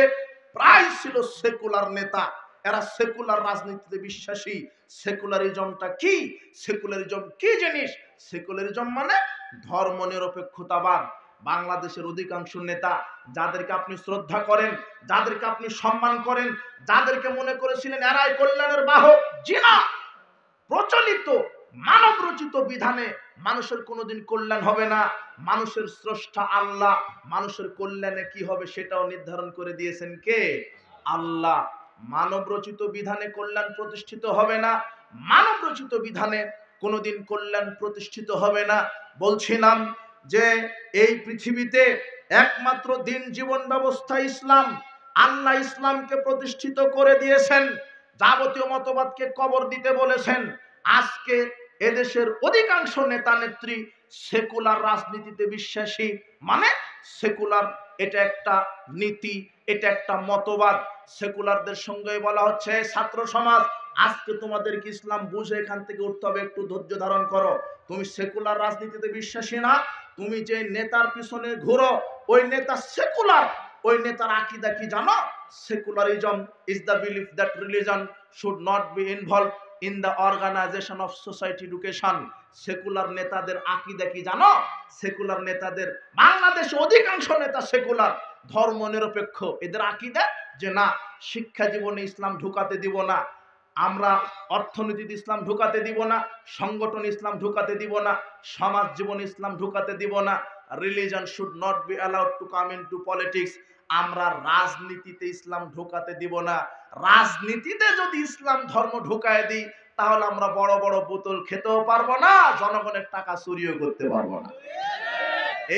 প্রায় ছিল সেকুলার নেতা। এরা সেকুলার রাজনীতিতে বিশ্বাসী। সেকুলারিজমটা কি? সেকুলারিজম কি জিনিস? সেকুলারিজম মানে ধর্মনিরপেক্ষতাবাদ। বাংলাদেশের অধিকাংশ নেতা যাদেরকে আপনি শ্রদ্ধা করেন, যাদেরকে আপনি সম্মান করেন, যাদেরকে মনে করেছিলেন এরাই কল্যাণের বাহক, জিনা প্রচলিত মানব রচিত বিধানে মানুষের কোনোদিন কল্যাণ হবে না। মানুষের স্রষ্টা আল্লাহ। মানুষের কল্যাণে কি হবে সেটাও নির্ধারণ করে দিয়েছেন কে? আল্লাহ। মানব রচিত বিধানে কল্যাণ প্রতিষ্ঠিত হবে না। মানব রচিত বিধানে কোনোদিন কল্যাণ প্রতিষ্ঠিত হবে না। বলছিলাম যে এই পৃথিবীতে একমাত্র দিন জীবন ব্যবস্থা ইসলাম। আল্লাহ ইসলামকে প্রতিষ্ঠিত করে দিয়েছেন, যাবতীয় মতবাদকে কবর দিতে বলেছেন। আজকে এদেশের অধিকাংশ নেতা নেত্রী সেকুলার রাজনীতিতে বিশ্বাসী। মানে সেকুলার এটা একটা নীতি, এটা একটা মতবাদ। সেকুলারদের সঙ্গে বলা হচ্ছে ছাত্র সমাজ, আজকে তোমাদেরকে ইসলাম বুঝে এখান থেকে উঠতে হবে, একটু ধৈর্য ধারণ করো। তুমি সেকুলার রাজনীতিতে বিশ্বাসী না, তুমি যে নেতার পিছনে ঘুরো ওই নেতা সেকুলার। ওই নেতার আকীদা কি জানো? Secularism is the belief that religion should not be involve in the organization of society education. Secular নেতাদের আকীদা কি জানো? সেকুলার নেতাদের, বাংলাদেশে অধিকাংশ নেতা সেকুলার, ধর্ম নিরপেক্ষ। এদের আকীদা যে না, শিক্ষা জীবনে ইসলাম ঢুকাতে দিব না, আমরা অর্থনীতিতে ইসলাম ঢুকাতে দিব না, সংগঠন ইসলাম ঢুকাতে দিব না, সমাজ জীবনে ইসলাম ঢুকাতে দিব না। Religion should not be allowed to come into politics. আমরা রাজনীতিতে ইসলাম ঢুকাতে দিব না। রাজনীতিতে যদি ইসলাম ধর্ম ঢুকায় দিই তাহলে আমরা বড় বড় বোতল খেতেও পারবো না, জনগণের টাকা চুরিও করতে পারবো না।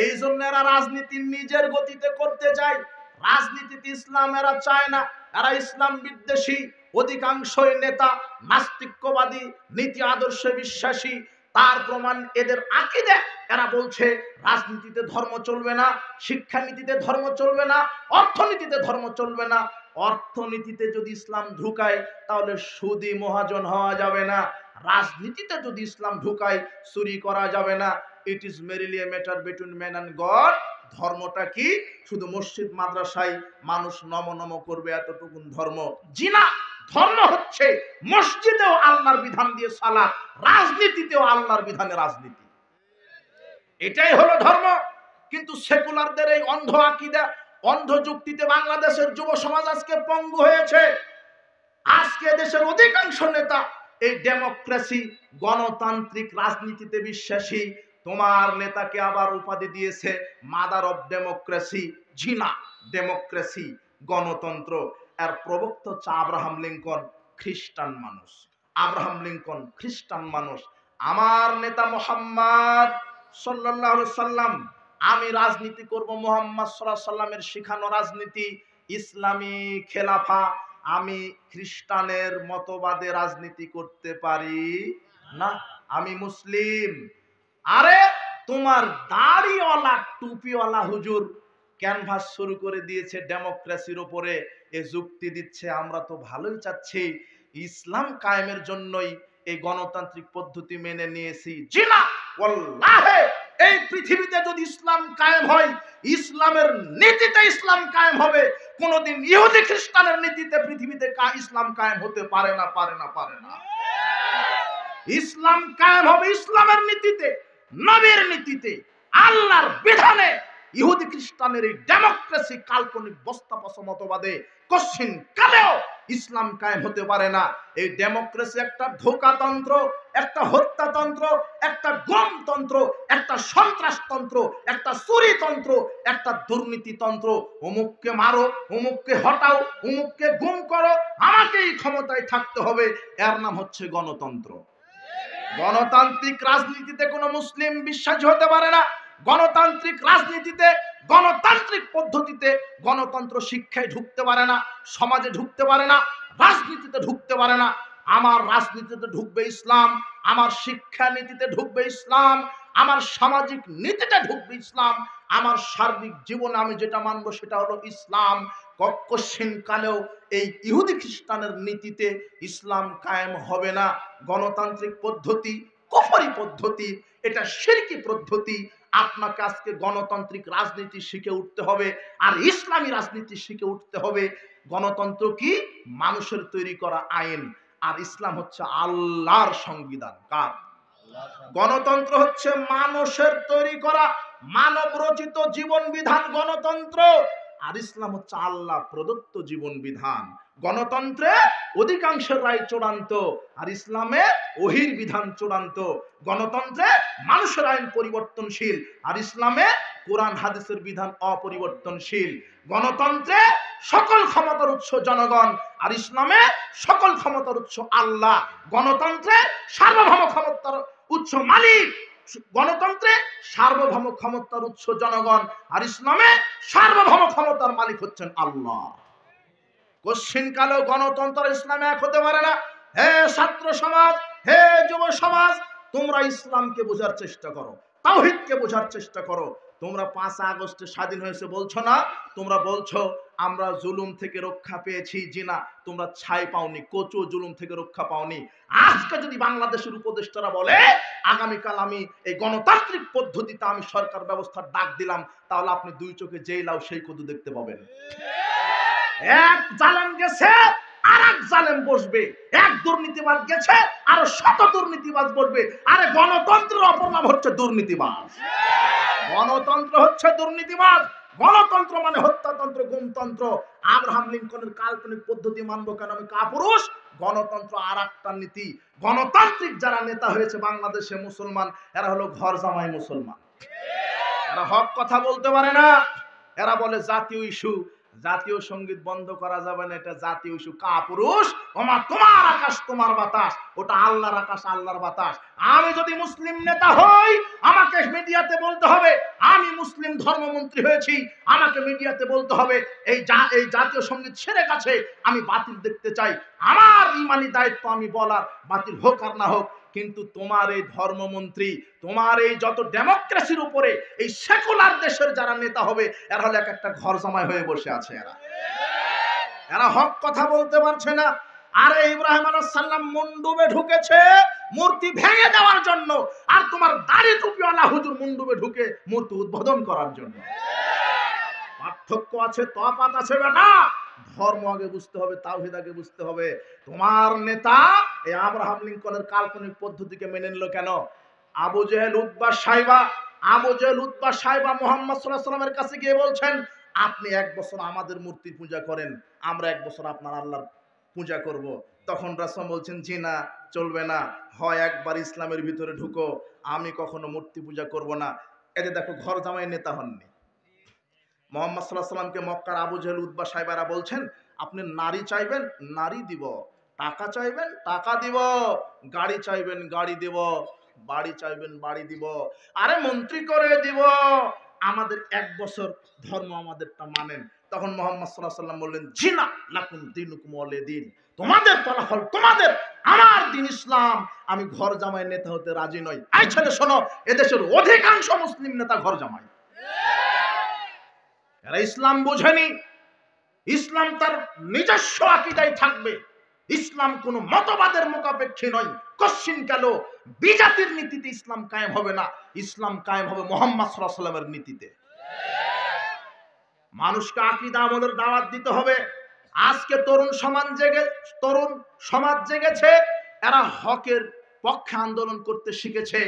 এই জন্য এরা রাজনীতি নিজের গতিতে করতে চায়। রাজনীতিতে ইসলাম এরা চায় না, এরা ইসলাম বিদ্বেষী। অধিকাংশই নেতা নাস্তিক্যবাদী, নীতি আদর্শে বিশ্বাসী। তার প্রমাণ এদের আকীদা। এরা বলছে রাজনীতিতে ধর্ম চলবে না, শিক্ষানীতিতে ধর্ম চলবে না, অর্থনীতিতে ধর্ম চলবে না। অর্থনীতিতে যদি ইসলাম ঢুকায় তাহলে সুদী মহাজন হওয়া যাবে না। রাজনীতিতে যদি ইসলাম ঢুকায় চুরি করা যাবে না। It is merely a matter between man and God. ধর্মটা কি? শুধু মসজিদ মাদ্রাসায় মানুষ নম নম করবে এতটুকুন ধর্ম? জিনা। ধর্ম হচ্ছে মসজিদেও আল্লাহর বিধান দিয়ে সালাত, রাজনীতিতেও আল্লাহর বিধানে রাজনীতি। এটাই হলো ধর্ম। কিন্তু সেকুলারদের এই অন্ধ আকীদা, অন্ধ যুক্তিতে বাংলাদেশের যুব সমাজ আজকে পঙ্গু হয়েছে। আজকে দেশের অধিকাংশ নেতা এই ডেমোক্রেসি, গণতান্ত্রিক রাজনীতিতে বিশ্বাসী। তোমার নেতাকে আবার উপাধি দিয়েছে মাদার অফ ডেমোক্রেসি। জিনা। ডেমোক্রেসি, গণতন্ত্র এর প্রবক্তা হচ্ছে আব্রাহাম লিঙ্কন, খ্রিস্টান মানুষ। আব্রাহাম লিঙ্কন খ্রিস্টান মানুষ। আমার নেতা মুহাম্মদ সাল্লাল্লাহু আলাইহি সাল্লাম, আমি রাজনীতি করব মুহাম্মদ সাল্লাল্লাহু আলাইহি সাল্লামের শিখানো রাজনীতি, ইসলামী খেলাফা। আমি খ্রিস্টানের মতবাদে রাজনীতি করতে পারি না, আমি মুসলিম। আরে তোমার দাড়িওয়ালা টুপিওয়ালা হুজুর ক্যানভাস শুরু করে দিয়েছে ডেমোক্রেসির উপরে। এ যুক্তি দিচ্ছে আমরা তো ভালোই চাচ্ছি, ইসলাম কায়েমের জন্যই এই গণতান্ত্রিক পদ্ধতি মেনে নিয়েছি। জি না, ওয়াল্লাহি এই পৃথিবীতে যদি ইসলাম কায়েম হয়, ইসলামের নীতিতে ইসলাম কায়েম হবে। কোনদিন ইহুদি খ্রিস্টানের নীতিতে পৃথিবীতে ইসলাম কায়েম হতে পারে না, পারে না, পারে না। ইসলাম কায়েম হবে ইসলামের নীতিতে, নবীর নীতিতে, আল্লাহর বিধানে। ইহুদি খ্রিস্টানের এই ডেমোক্রেসি কাল্পনিক বস্তাপচা মতবাদে কশিন কালেও ইসলাম কায়েম হতে পারে না। এই ডেমোক্রেসি একটা ধোঁকাতন্ত্র, একটা হত্যাতন্ত্র, একটা গণতন্ত্র, একটা সন্ত্রাসতন্ত্র, একটা চুরিতন্ত্র, একটা দুর্নীতিতন্ত্র। অমুককে মারো, অমুককে হটাও, অমুককে গুম করো, আমাকেই ক্ষমতায় থাকতে হবে, এর নাম হচ্ছে গণতন্ত্র। গণতান্ত্রিক রাজনীতিতে কোনো মুসলিম বিশ্বাসী হতে পারে না। গণতান্ত্রিক রাজনীতিতে, গণতান্ত্রিক পদ্ধতিতে গণতন্ত্র শিক্ষায় ঢুকতে পারে না, সমাজে ঢুকতে পারে না, রাজনীতিতে ঢুকতে পারে না। আমার রাজনীতিতে ঢুকবে ইসলাম, আমার শিক্ষা নীতিতে ঢুকবে ইসলাম, আমার সামাজিক নীতিতে ঢুকবে ইসলাম, আমার সার্বিক জীবনে আমি যেটা মানবো সেটা হলো ইসলাম। কখনো কালেও এই ইহুদি খ্রিস্টানের নীতিতে ইসলাম কায়েম হবে না। গণতান্ত্রিক পদ্ধতি কুফরি পদ্ধতি, এটা শিরকি পদ্ধতি। আপনাকে আজকে গণতান্ত্রিক রাজনীতি শিখে উঠতে হবে, আর ইসলামী রাজনীতি শিখে উঠতে হবে। গণতন্ত্র কি? মানুষের তৈরি করা আইন, আর ইসলাম হচ্ছে আল্লাহর সংবিধান। কার? গণতন্ত্র হচ্ছে মানুষের তৈরি করা মানব রচিত জীবন বিধান গণতন্ত্র, আর ইসলাম হচ্ছে আল্লাহ প্রদত্ত জীবন বিধান। গণতন্ত্রে অধিকাংশের রায় চূড়ান্ত, আর ইসলামে ওহির বিধান চূড়ান্ত। গণতন্ত্রে মানুষের আইন পরিবর্তনশীল, আর ইসলামে কোরআন হাদিসের বিধান অপরিবর্তনশীল। গণতন্ত্রে সকল ক্ষমতার উৎস জনগণ, আর ইসলামে সকল ক্ষমতার উৎস আল্লাহ। গণতন্ত্রে সার্বভৌম ক্ষমতার উৎস মালিক, গণতন্ত্রে সার্বভৌম ক্ষমতার উৎস জনগণ, আর ইসলামে সার্বভৌম ক্ষমতার মালিক হচ্ছেন আল্লাহ। কশিন কালেও গণতন্ত্র ইসলামে এক হতে পারে না। হে ছাত্র সমাজ, হে যুব সমাজ, তোমরা ইসলামকে বোঝার চেষ্টা করো, তাওহীদকে বোঝার চেষ্টা করো। তোমরা 5 আগস্টে স্বাধীন হয়েছে বলছো না, তোমরা বলছো আমরা জুলুম থেকে রক্ষা পেয়েছি। জি না, তোমরা ছাই পাওনি, কচু জুলুম থেকে রক্ষা পাওনি। আজকে যদি বাংলাদেশের উপদেষ্টারা বলে আগামীকাল আমি এই গণতান্ত্রিক পদ্ধতিতে আমি সরকার ব্যবস্থার ডাক দিলাম, তাহলে আপনি 2 চোখে যেই লাও সেই কদু দেখতে পাবেন। এক জালেম গেছে, আর এক জালেম বসবে। এক দুর্নীতিবাজ গেছে, আর 100 দুর্নীতিবাজ বসবে। আরে গণতন্ত্রের অপর নাম হচ্ছে দুর্নীতিবাজ। গণতন্ত্র হচ্ছে দুর্নীতিবাজ। গণতন্ত্র মানে হত্যাতন্ত্র, গুমতন্ত্র। আব্রাহাম লিঙ্কনের কাল্পনিক পদ্ধতি মানবো কেন? আমি কাপুরুষ। গণতন্ত্র আর একটা নীতি। গণতান্ত্রিক যারা নেতা হয়েছে বাংলাদেশে মুসলমান, এরা হলো ঘর জামাই মুসলমান। এরা হক কথা বলতে পারে না। এরা বলে জাতীয় ইস্যু, জাতীয় সঙ্গীত বন্ধ করা যাবে না, এটা জাতীয় ইস্যু। কাপুরুষ। ওমা তোমার আকাশ তোমার বাতাস, ওটা আল্লাহর আকাশ আল্লাহর বাতাস। আমি যদি মুসলিম নেতা হই, আমাকে মিডিয়াতে বলতে হবে আমি মুসলিম ধর্মমন্ত্রী হয়েছি। আমাকে মিডিয়াতে বলতে হবে এই জাতীয় সঙ্গীত ছেড়ে গেছে, আমি বাতিল দেখতে চাই। আমার ইমানি দায়িত্ব আমি বলার, বাতিল হোক আর না হোক। কিন্তু তোমার এই ধর্মমন্ত্রী, তোমার এই যত ডেমোক্রেসির উপরে এই সেকুলার দেশের যারা নেতা হবে, এরা হলো একটা ঘর জামাই হয়ে বসে আছে। এরা হক কথা বলতে পারছে না। আরে ইব্রাহিম আলাইহিস সালাম মুন্ডুবে ঢুকেছে মূর্তি ভেঙে দেওয়ার জন্য, আর তোমার দাড়ি টুপিওয়ালা হুজুর মুন্ডুবে ঢুকে মূর্তি উদ্বোধন করার জন্য। পার্থক্য আছে, তফাৎ আছে বেটা। ধর্ম আগে বুঝতে হবে, তাওহীদ আগে বুঝতে হবে। তোমার নেতা এই আব্রাহাম লিঙ্কনের কাল্পনিক পদ্ধতিকে মেনে নিল কেন? আবু জেহেল, উতবা, সাইবা। আবু জেহেল, উতবা, সাইবা মুহাম্মদ সাল্লাল্লাহু আলাইহি ওয়াসাল্লামের কাছে গিয়ে বলছেন, আপনি 1 বছর আমাদের মূর্তি পূজা করেন, আমরা 1 বছর আপনার আল্লাহর পূজা করব। তখন রাসূল বলছেন, জি না, চলবে না। হয় একবার ইসলামের ভিতরে ঢুকো, আমি কখনো মূর্তি পূজা করব না। এতে দেখো ঘর জামাই নেতা হননি। মুহাম্মদ সাল্লাল্লাহু আলাইহি ওয়াসাল্লামকে মক্কার আবু জেহেল, উতবা, সাইবারা বলছেন, আপনি নারী চাইবেন, নারী দিব। টাকা চাইবেন, টাকা দিব। গাড়ি চাইবেন, গাড়ি দিব। বাড়ি চাইবেন, বাড়ি দিব। আরে মন্ত্রী করে দিব। আমাদের 1 বছর ধর্ম আমাদেরটা মানেন। তখন মুহাম্মদ সাল্লাল্লাহু আলাইহি ওয়াসাল্লাম বললেন, জি না, লাকুম দীনুকুম ওয়ালিয়া দীন। তোমাদের ফলাফল তোমাদের, আমার দিন ইসলাম। আমি ঘর জামাই নেতা হতে রাজি নই। এই ছেলে শোনো, এদেশের অধিকাংশ মুসলিম নেতা ঘর জামাই। এরা ইসলাম বোঝেনি। ইসলাম তার নিজস্ব আকীদায় থাকবে, ইসলাম কোন মতবাদের মুখাপেক্ষী নয়। কশ্চিন কালো বিজাতির নীতিতে ইসলাম কায়েম হবে না, ইসলাম কায়েম হবে মুহাম্মদ সাল্লাল্লাহু আলাইহি ওয়াসাল্লামের নীতিতে। মানুষকে আকীদা আমলের দাওয়াত দিতে হবে। আজকে তরুণ সমাজ জেগেছে, এরা হকের পক্ষে আন্দোলন করতে শিখেছে,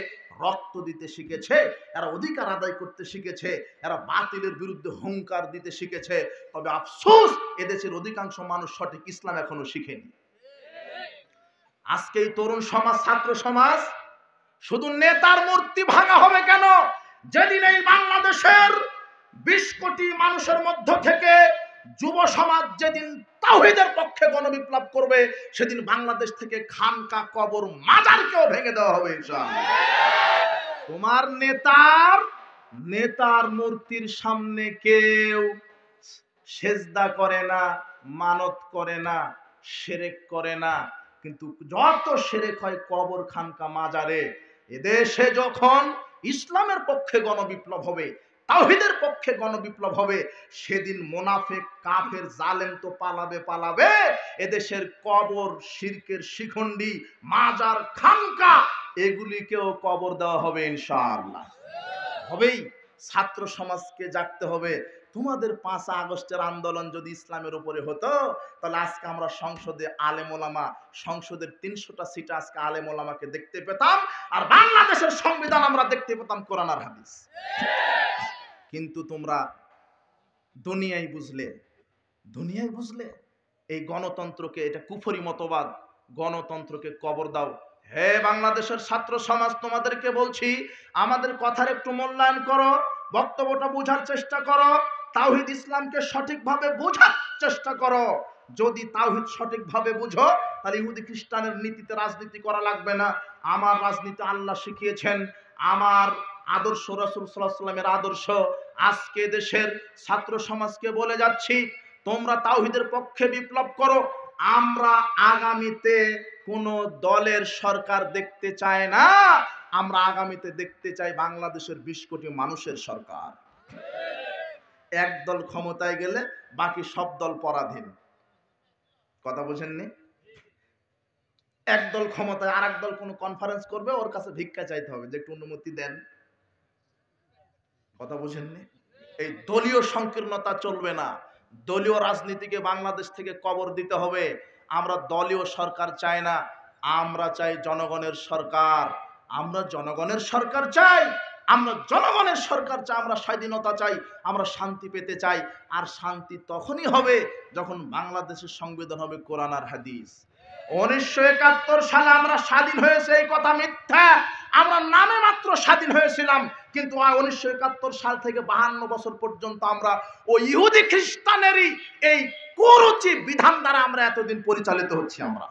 রক্ত দিতে শিখেছে, এরা অধিকার আদায় করতে শিখেছে, এরা বাতিলের বিরুদ্ধে হুঙ্কার দিতে শিখেছে। তবে আফসোস, এদেশের অধিকাংশ মানুষ সঠিক ইসলাম এখনো শিখেনি। আজকে এই তরুণ সমাজ, ছাত্র সমাজ, শুধু নেতার মূর্তি ভাঙা হবে কেন? যেদিন এই বাংলাদেশের 20 কোটি মানুষের মধ্য থেকে যুব সমাজ যেদিন তাওহীদের পক্ষে গণবিপ্লব করবে, সেদিন বাংলাদেশ থেকে খানকা, কবর, মাজারকেও ভেঙে দেওয়া হবে ইনশাআল্লাহ। তোমার নেতার মূর্তির সামনে কেউ সেজদা করে না, মানত করে না, শিরক করে না, কিন্তু যত শিরক হয় কবর, খানকা, মাজারে। এদেশে যখন ইসলামের পক্ষে গণবিপ্লব হবে, তাওহীদের পক্ষে গণবিপ্লব হবে, সেদিন মুনাফিক, কাফের, জালেম তো পালাবে। এদেশের কবর, শিরকের শিখণ্ডী, মাজার, খানকা, এগুলিকেও কবর দেওয়া হবে ইনশাআল্লাহ। হবেই। ছাত্র সমাজকে জাগতে হবে। তোমাদের 5 আগস্টের আন্দোলন যদি ইসলামের উপরে হতো, তাহলে আজকে আমরা সংসদে আলেম ওলামা, সংসদের 300টা সিটে আজকে আলেম ওলামাকে দেখতে পেতাম, আর বাংলাদেশের সংবিধান আমরা দেখতে পেতাম কোরআন আর হাদিস। কিন্তু তোমরা দুনিয়ায় বুঝলে এই গণতন্ত্রকে, এটা কুফরি মতবাদ, গণতন্ত্রকে কবর দাও। হে বাংলাদেশের ছাত্র সমাজ, তোমাদেরকে বলছি, আমাদের কথার একটু মূল্যায়ন করো, বক্তব্যটা বোঝার চেষ্টা করো, তাওহীদ ইসলামকে সঠিকভাবে বোঝার চেষ্টা করো। যদি তাওহীদ সঠিকভাবে বুঝো, তাহলে ইহুদি খ্রিস্টানের নীতিতে রাজনীতি করা লাগবে না। আমার রাজনীতি আল্লাহ শিখিয়েছেন, আমার আদর্শ রাসূল সাল্লাল্লাহু আলাইহি ওয়াসাল্লামের আদর্শ। আজকে দেশের ছাত্র সমাজকে বলে যাচ্ছি, তোমরা তাওহীদের পক্ষে বিপ্লব করো। আমরা আগামীতে কোন দলের সরকার দেখতে চাই না, আমরা আগামীতে দেখতে চাই বাংলাদেশের 20 কোটি মানুষের সরকার। এক দল ক্ষমতায় গেলে বাকি সব দল পরাধীন। কথা বুঝেননি? এক দল ক্ষমতায়, আর এক দল কোন কনফারেন্স করবে, ওর কাছে ভিক্ষা চাইতে হবে যে একটু অনুমতি দেন। কথা বুঝেননি? এই দলীয় সংকীর্ণতা চলবে না। দলীয় রাজনীতিকে বাংলাদেশ থেকে কবর দিতে হবে। আমরা দলীয় সরকার চাই না, আমরা চাই জনগণের সরকার। আমরা জনগণের সরকার চাই, আমরা স্বাধীনতা চাই, আমরা শান্তি পেতে চাই। আর শান্তি তখনই হবে যখন বাংলাদেশের সংবিধান হবে কোরআন আর হাদিস। 1971 সালে আমরা স্বাধীন হয়েছে, এই কথা মিথ্যা। আমরা নামে মাত্র স্বাধীন হয়েছিলাম, কিন্তু 1971 সাল থেকে 52 বছর পর্যন্ত আমরা ওই ইহুদি খ্রিস্টানেরই এই কুরুচি বিধান দ্বারা আমরা এতদিন পরিচালিত হচ্ছি। আমরা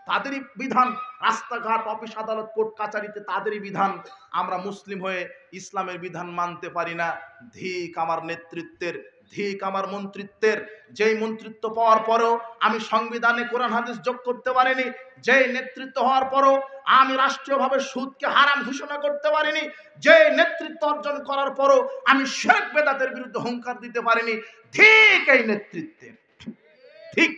তাদেরই বিধান, রাস্তাঘাট, অফিস আদালত, কোর্ট কাচারিতে তাদেরই বিধান। আমরা মুসলিম হয়ে ইসলামের বিধান মানতে পারি না। ধিক আমার নেতৃত্বের, ধিক আমার মন্ত্রিত্বের। যেই মন্ত্রিত্ব পাওয়ার পরেও আমি সংবিধানে কোরআন হাদিস যোগ করতে পারিনি, যেই নেতৃত্ব হওয়ার পরেও আমি রাষ্ট্রীয়ভাবে সুদকে হারাম ঘোষণা করতে পারিনি, যে নেতৃত্ব অর্জন করার পরও আমি শিরক বেদাতের বিরুদ্ধে হুঙ্কার দিতে পারিনি, ঠিক এই নেতৃত্বের। ঠিক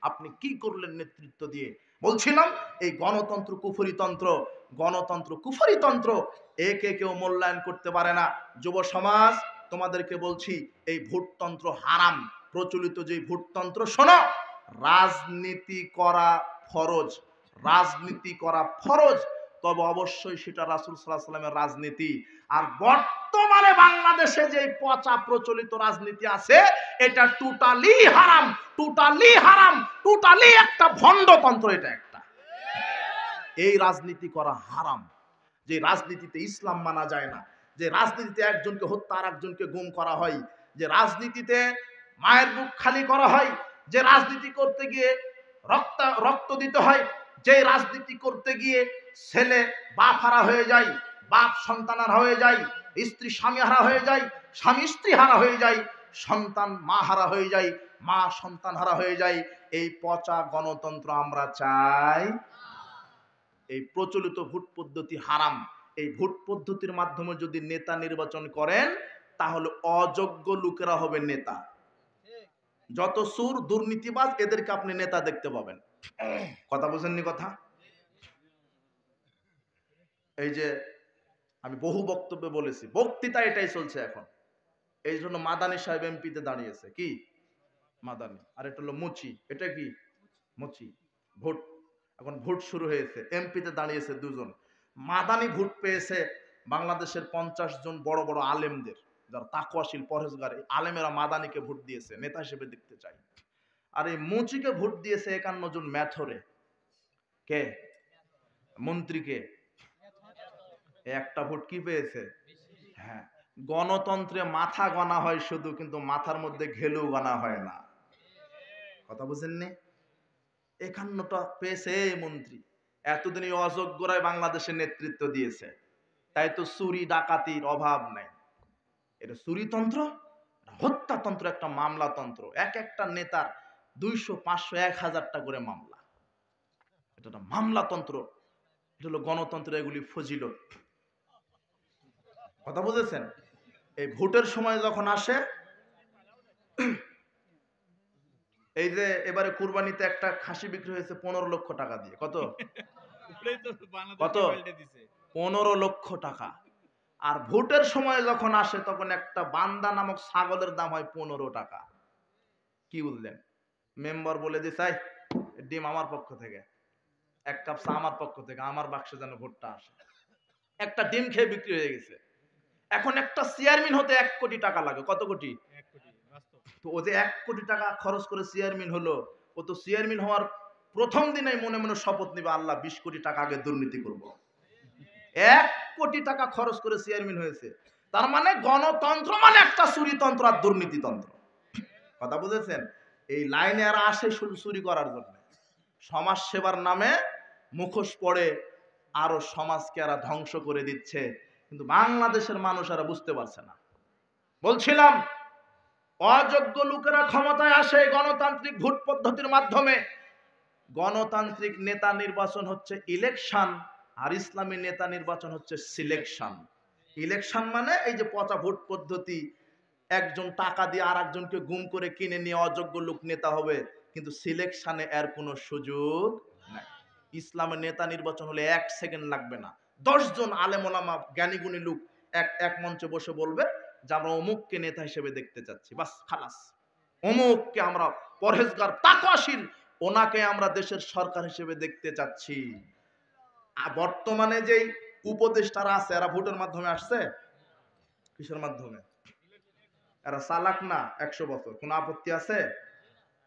আপনি কি করলেন নেতৃত্ব দিয়ে? বলছিলাম এই গণতন্ত্র কুফরিতন্ত্র, গণতন্ত্র কুফরিতন্ত্র, একে কেউ মূল্যায়ন করতে পারে না। যুব সমাজ, তোমাদেরকে বলছি, এই ভোটতন্ত্র হারাম। প্রচলিত যে ভোটতন্ত্র, শোনো, রাজনীতি করা ফরজ, রাজনীতি করা ফরজ, তবে অবশ্যই সেটা রাসূল সাল্লাল্লাহু আলাইহি ওয়াসাল্লামের রাজনীতি। আর বর্তমানে বাংলাদেশে যে পচা প্রচলিত রাজনীতি আছে, এটা টোটালি হারাম, টোটালি হারাম, টোটালি একটা ভণ্ডতন্ত্র। এটা একটা, এই রাজনীতি করা হারাম। যে রাজনীতিতে ইসলাম মানা যায় না, যে রাজনীতিতে একজনকে হত্যা আর একজনকে গুম করা হয়, যে রাজনীতিতে মায়ের বুক খালি করা হয়, যে রাজনীতি করতে গিয়ে রক্ত দিতে হয়, যে রাজনীতি করতে গিয়ে ছেলে বাপ হারা হয়ে যায়, বাপ সন্তান হারা হয়ে যায়, স্ত্রী স্বামী হারা হয়ে যায়, স্বামী স্ত্রী হারা হয়ে যায়, সন্তান মা হারা হয়ে যায়, মা সন্তান হারা হয়ে যায়, এই পচা গণতন্ত্র আমরা চাই। এই প্রচলিত ভোট পদ্ধতি হারাম। এই ভোট পদ্ধতির মাধ্যমে যদি নেতা নির্বাচন করেন, তাহলে অযোগ্য লোকেরা হবে নেতা। যত সুর দুর্নীতিবাজ এদেরকে আপনি নেতা দেখতে পাবেন। কথা বুঝেননি কথা? এই যে আমি বহু বক্তব্যে বলেছি, বক্তৃতা এটাই চলছে এখন। এই জন্য মাদানী সাহেব এমপিতে দাঁড়িয়েছে। কি মাদানী? আর এটা হলো মুচি। এটা কি মুচি? ভোট এখন ভোট শুরু হয়েছে, এমপিতে দাঁড়িয়েছে দুজন। মাদানী ভোট পেয়েছে বাংলাদেশের 50 জন বড় বড় আলেমদের, যারা তাকওয়াশীল পরহেজগার, আলেমেরা মাদানীকে ভোট দিয়েছে, নেতা হিসেবে দেখতে চাই। আর এই মুচিকে ভোট দিয়েছে 51 জন ম্যাথরে। কে? মন্ত্রীকে। একটা ভোট কি পেয়েছে? হ্যাঁ, গণতন্ত্রে মাথা গণা হয় শুধু, কিন্তু মাথার মধ্যে ঘেলু গণা হয় না। কথা বুঝেননি? 51টা পেয়েছে এই মন্ত্রী। এতদিন এই অযোগ্যরাই বাংলাদেশের নেতৃত্ব দিয়েছে, তাই তো চুরি ডাকাতির অভাব নাই। এটা চুরিতন্ত্র, হত্যাতন্ত্র, একটা মামলাতন্ত্র। এক একটা নেতার 200, 500, 1000টা করে মামলা। এটা একটা মামলাতন্ত্র। এটা হলো গণতন্ত্র, এগুলি ফজিলত। কথা বুঝেছেন? এই ভোটের সময় যখন আসে, এই যে এবারে কুরবানিতে একটা খাসি বিক্রি হয়েছে 15 লক্ষ টাকা দিয়ে। কত? কত? 15 লক্ষ টাকা। আর ভোটের সময় যখন আসে তখন একটা বান্দা নামক ছাগলের দাম হয় 15 টাকা। কি বুঝলেন? মেম্বার বলে দিছে, ডিম আমার পক্ষ থেকে, 1 কাপ চা আমার পক্ষ থেকে, আমার বাক্সে যেন ভোটটা আসে। একটা ডিম খেয়ে বিক্রি হয়ে গেছে। এখন একটা চেয়ারম্যান হতে 1 কোটি টাকা লাগে। কত কোটি? 1 কোটি বাস্তব। তো ও যে 1 কোটি টাকা খরচ করে চেয়ারম্যান হলো, ও তো চেয়ারম্যান হওয়ার প্রথম দিনেই মনে মনে শপথ নিবে, আল্লাহ 20 কোটি টাকা আগে দুর্নীতি করব। 1 কোটি টাকা খরচ করে চেয়ারম্যান হয়েছে। তার মানে গণতন্ত্র মানে একটা চুরিতন্ত্র আর দুর্নীতিতন্ত্র। কথা বুঝেছেন? এই লাইনে আর আসে শুধু চুরি করার জন্য। সমাজ সেবার নামে মুখোশ পড়ে আরো সমাজকে এরা ধ্বংস করে দিচ্ছে, কিন্তু বাংলাদেশের মানুষ এরা বুঝতে পারছে না। বলছিলাম, অযোগ্য লোকেরা ক্ষমতায় আসে গণতান্ত্রিক ভোট পদ্ধতির মাধ্যমে। গণতান্ত্রিক নেতা নির্বাচন হচ্ছে ইলেকশন, আর ইসলামী নেতা নির্বাচন হচ্ছে সিলেকশন। ইলেকশন মানে এই যে পচা ভোট পদ্ধতি, একজন টাকা দিয়ে আর একজনকে গুম করে কিনে নিয়ে অযোগ্য লোক নেতা হবে, কিন্তু সিলেকশনে এর কোনো সুযোগ নাই। ইসলামের নেতা নির্বাচন হলে 1 সেকেন্ড লাগবে না। 10 জন আলেম ওলামা জ্ঞানী গুণী লোক এক মঞ্চে বসে বলবে যে আমরা অমুককে নেতা হিসেবে দেখতে চাচ্ছি, বাস খালাস। অমুককে আমরা পরহেজগার তাকওয়াশীল, ওনাকে আমরা দেশের সরকার হিসেবে দেখতে চাচ্ছি। আর বর্তমানে যেই উপদেষ্টারা আছে, এরা ভোটের মাধ্যমে আসছে। কিসের মাধ্যমে? এরা চালাক না 100 বছর। কোন আপত্তি আছে?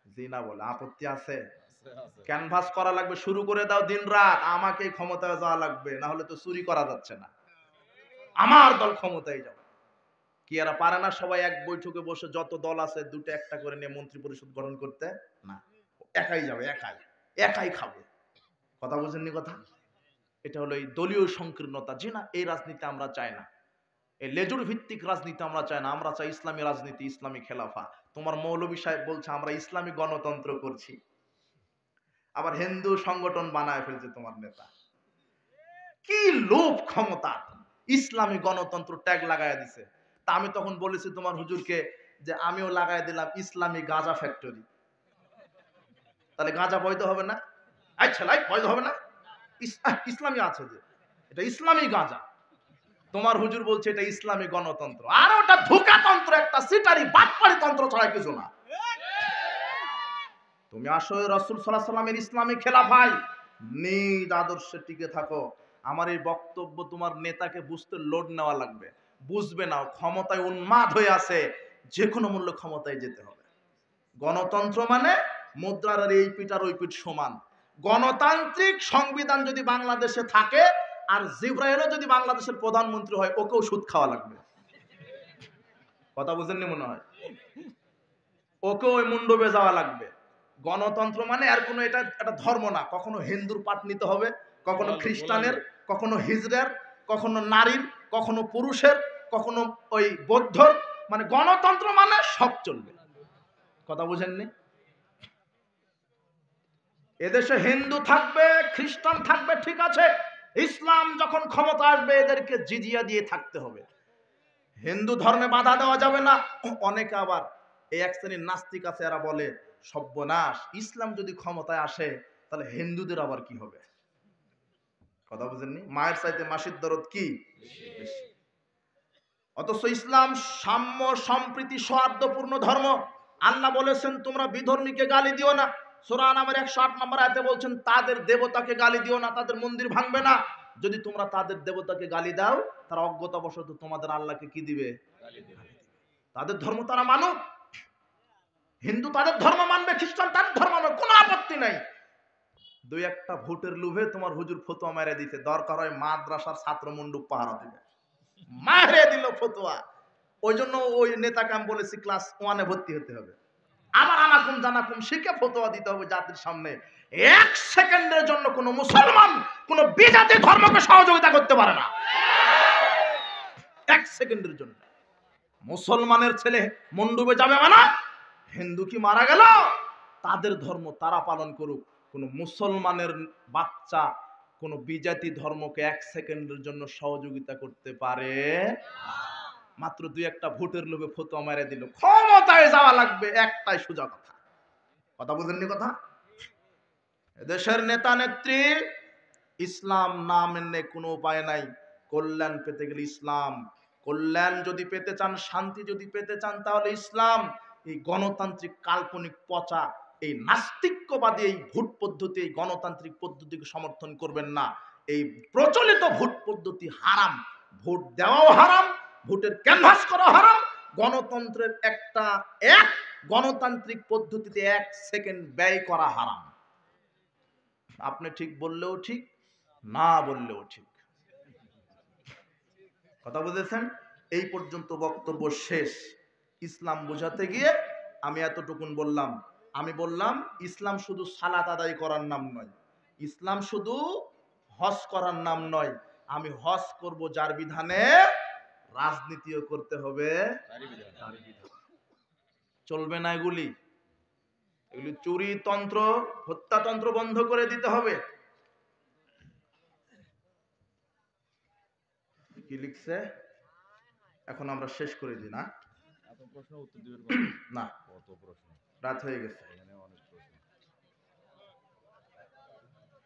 জি না বলে আপত্তি আছে? ক্যানভাস করা লাগবে, শুরু করে দাও দিন রাত, আমাকে ক্ষমতায় যাওয়া লাগবে, না হলে তো চুরি করা যাচ্ছে না, আমার দল ক্ষমতায় যাও। কি এরা পারে না সবাই এক বৈঠকে বসে যত দল আছে দুটো একটা করে নিয়ে মন্ত্রী পরিষদ গঠন করতে? না, একাই যাবে, একাই খাবে। কথা বুঝেননি কথা? এটা হলো এই দলীয় সংকীর্ণতা। জি না, এই রাজনীতি আমরা চাই না। এই লেজুর ভিত্তিক রাজনীতি আমরা চাই না। আমরা চাই ইসলামী রাজনীতি, ইসলামী খেলাফা। তোমার মৌলভী সাহেব বলছে আমরা ইসলামী গণতন্ত্র করছি, আবার হিন্দু সংগঠন বানায় ফেলছে তোমার নেতা। কি লোভ ক্ষমতা! ইসলামী গণতন্ত্র ট্যাগ লাগায় দিছে। তা আমি তখন বলেছি তোমার হুজুরকে যে আমিও লাগাই দিলাম ইসলামী গাঁজা ফ্যাক্টরি। তাহলে গাঁজা বৈধ হবে না? আচ্ছা লাই বৈধ হবে না? ইসলামী আছে যে, এটা ইসলামী গাঁজা। তোমার হুজুর বলছে এটা ইসলামী গণতন্ত্র, আর ওটা ধোঁকাতন্ত্র, একটা সিটারি বাটপাড়ি তন্ত্র ছাড়া কিছু না। তুমি আসো রাসূল সাল্লাল্লাহু আলাইহি ওয়াসাল্লামের ইসলামী খেলাফায় নিজ আদর্শে টিকে থাকো। আমার এই বক্তব্য তোমার নেতাকে বুঝতে লোড নেওয়া লাগবে। বুঝবে না, ক্ষমতায় উন্মাদ হয়ে আছে, যে কোনো মূল্যে ক্ষমতায় যেতে হবে। গণতন্ত্র মানে মুদ্রার এই পিঠ আর ওই পিঠ সমান। গণতান্ত্রিক সংবিধান যদি বাংলাদেশে থাকে, আর জিব্রাইলও যদি বাংলাদেশের প্রধানমন্ত্রী হয়, ওকেও সুদ খাওয়া লাগবে। কথা বুঝেননি মনে হয়? ওকেও ওই মুন্ডবে যাওয়া লাগবে। গণতন্ত্র মানে আর কোনো এটা একটা ধর্ম না। কখনো হিন্দুর পাট নিতে হবে, কখনো খ্রিস্টানের, কখনো হিজড়ার, কখনো নারীর, কখনো পুরুষের, কখনো ওই বৌদ্ধর। মানে গণতন্ত্র মানে সব চলবে। কথা বুঝেননি? এদেশে হিন্দু থাকবে, খ্রিস্টান থাকবে, ঠিক আছে। ইসলাম যখন ক্ষমতা আসবে এদেরকে জিজিয়া দিয়ে থাকতে হবে। হিন্দু ধর্মে বাধা দেওয়া যাবে না। অনেকে আবার এই এক শ্রেণীর নাস্তিক আছে, এরা বলে সর্বনাশ, ইসলাম যদি ক্ষমতায় আসে তাহলে হিন্দুদের আবার কি হবে? কথা বুঝেননি? মায়ের চাইতে মাসির দরদ কি বেশি। অথচ ইসলাম সাম্য, সম্প্রীতি, সৌহার্দ্যপূর্ণ ধর্ম। আল্লাহ বলেছেন তোমরা বিধর্মীকে গালি দিও না। সূরা আনামের 108 নম্বর আয়াতে বলছেন তাদের দেবতাকে গালি দিও না, তাদের মন্দির ভাঙবে না। যদি তোমরা তাদের দেবতাকে গালি দাও, তারা অজ্ঞতাবশত তোমাদের আল্লাহকে কি দিবে? গালি দিবে। তাদের ধর্ম তারা মানুক। হিন্দু তাদের ধর্ম মানবে, খ্রিস্টান তাদের ধর্ম মানবে, কোনো আপত্তি নাই। দুই একটা ভোটের লোভে তোমার হুজুর ফতোয়া মেরে দিতে, দরকার হয় মাদ্রাসার ছাত্র মণ্ডপ পাহারা দিবে, মারে দিল ফতোয়া। ওই জন্য ওই নেতাকে আমি বলেছি ক্লাস 1-এ ভর্তি হতে হবে, আমার আনাকুম জানাকুম শিখে ফতোয়া দিতে হবে জাতির সামনে। এক সেকেন্ডের জন্য কোন মুসলমান কোন বিজাতি ধর্মকে সহযোগিতা করতে পারে না, এক সেকেন্ডের জন্য। মুসলমানের ছেলে মণ্ডপে যাবে মানে হিন্দু কি মারা গেল, তাদের ধর্ম তারা পালন করুক। কোন মুসলমানের বাচ্চা কোন বিজাতি ধর্মকে এক সেকেন্ডের জন্য সহযোগিতা করতে পারে? মাত্র দুই একটা ভোটের লোভে ফতোয়া মেরে দিল, ক্ষমতায় যাওয়া লাগবে, একটাই সোজা কথা। কথা বুঝেননি কথা? দেশের নেতা নেত্রী ইসলাম না মেনে কোনো উপায় নাই। কল্যাণ পেতে গেলে ইসলাম, কল্যাণ যদি পেতে চান, শান্তি যদি পেতে চান, তাহলে ইসলাম। এই গণতান্ত্রিক কাল্পনিক পচা, এই নাস্তিক্যবাদী এই ভোট পদ্ধতি, এই গণতান্ত্রিক পদ্ধতিকে সমর্থন করবেন না। এই প্রচলিত ভোট পদ্ধতি হারাম, ভোট দেওয়াও হারাম, ভোটের ক্যানভাস করা হারাম। গণতন্ত্রের এক গণতান্ত্রিক পদ্ধতিতে 1 সেকেন্ড ব্যয় করা হারাম। আপনি ঠিক বললেও ঠিক, না বললেও ঠিক। কথা বুঝেছেন? এই পর্যন্ত বক্তব্য শেষ। ইসলাম বোঝাতে গিয়ে আমি এতটুকুন বললাম। আমি বললাম ইসলাম শুধু সালাত আদায় করার নাম নয়, ইসলাম শুধু হজ করার নাম নয়। আমি হজ করব যার বিধানে, রাজনীতিও করতে হবে তার বিধানে। চলবে না এগুলি চুরি তন্ত্র, হত্যাতন্ত্র বন্ধ করে দিতে হবে। কি লিখছে এখন আমরা শেষ করে দিই না? প্রশ্ন উত্তর দিবেন না, কত প্রশ্ন, রাত হয়ে গেছে।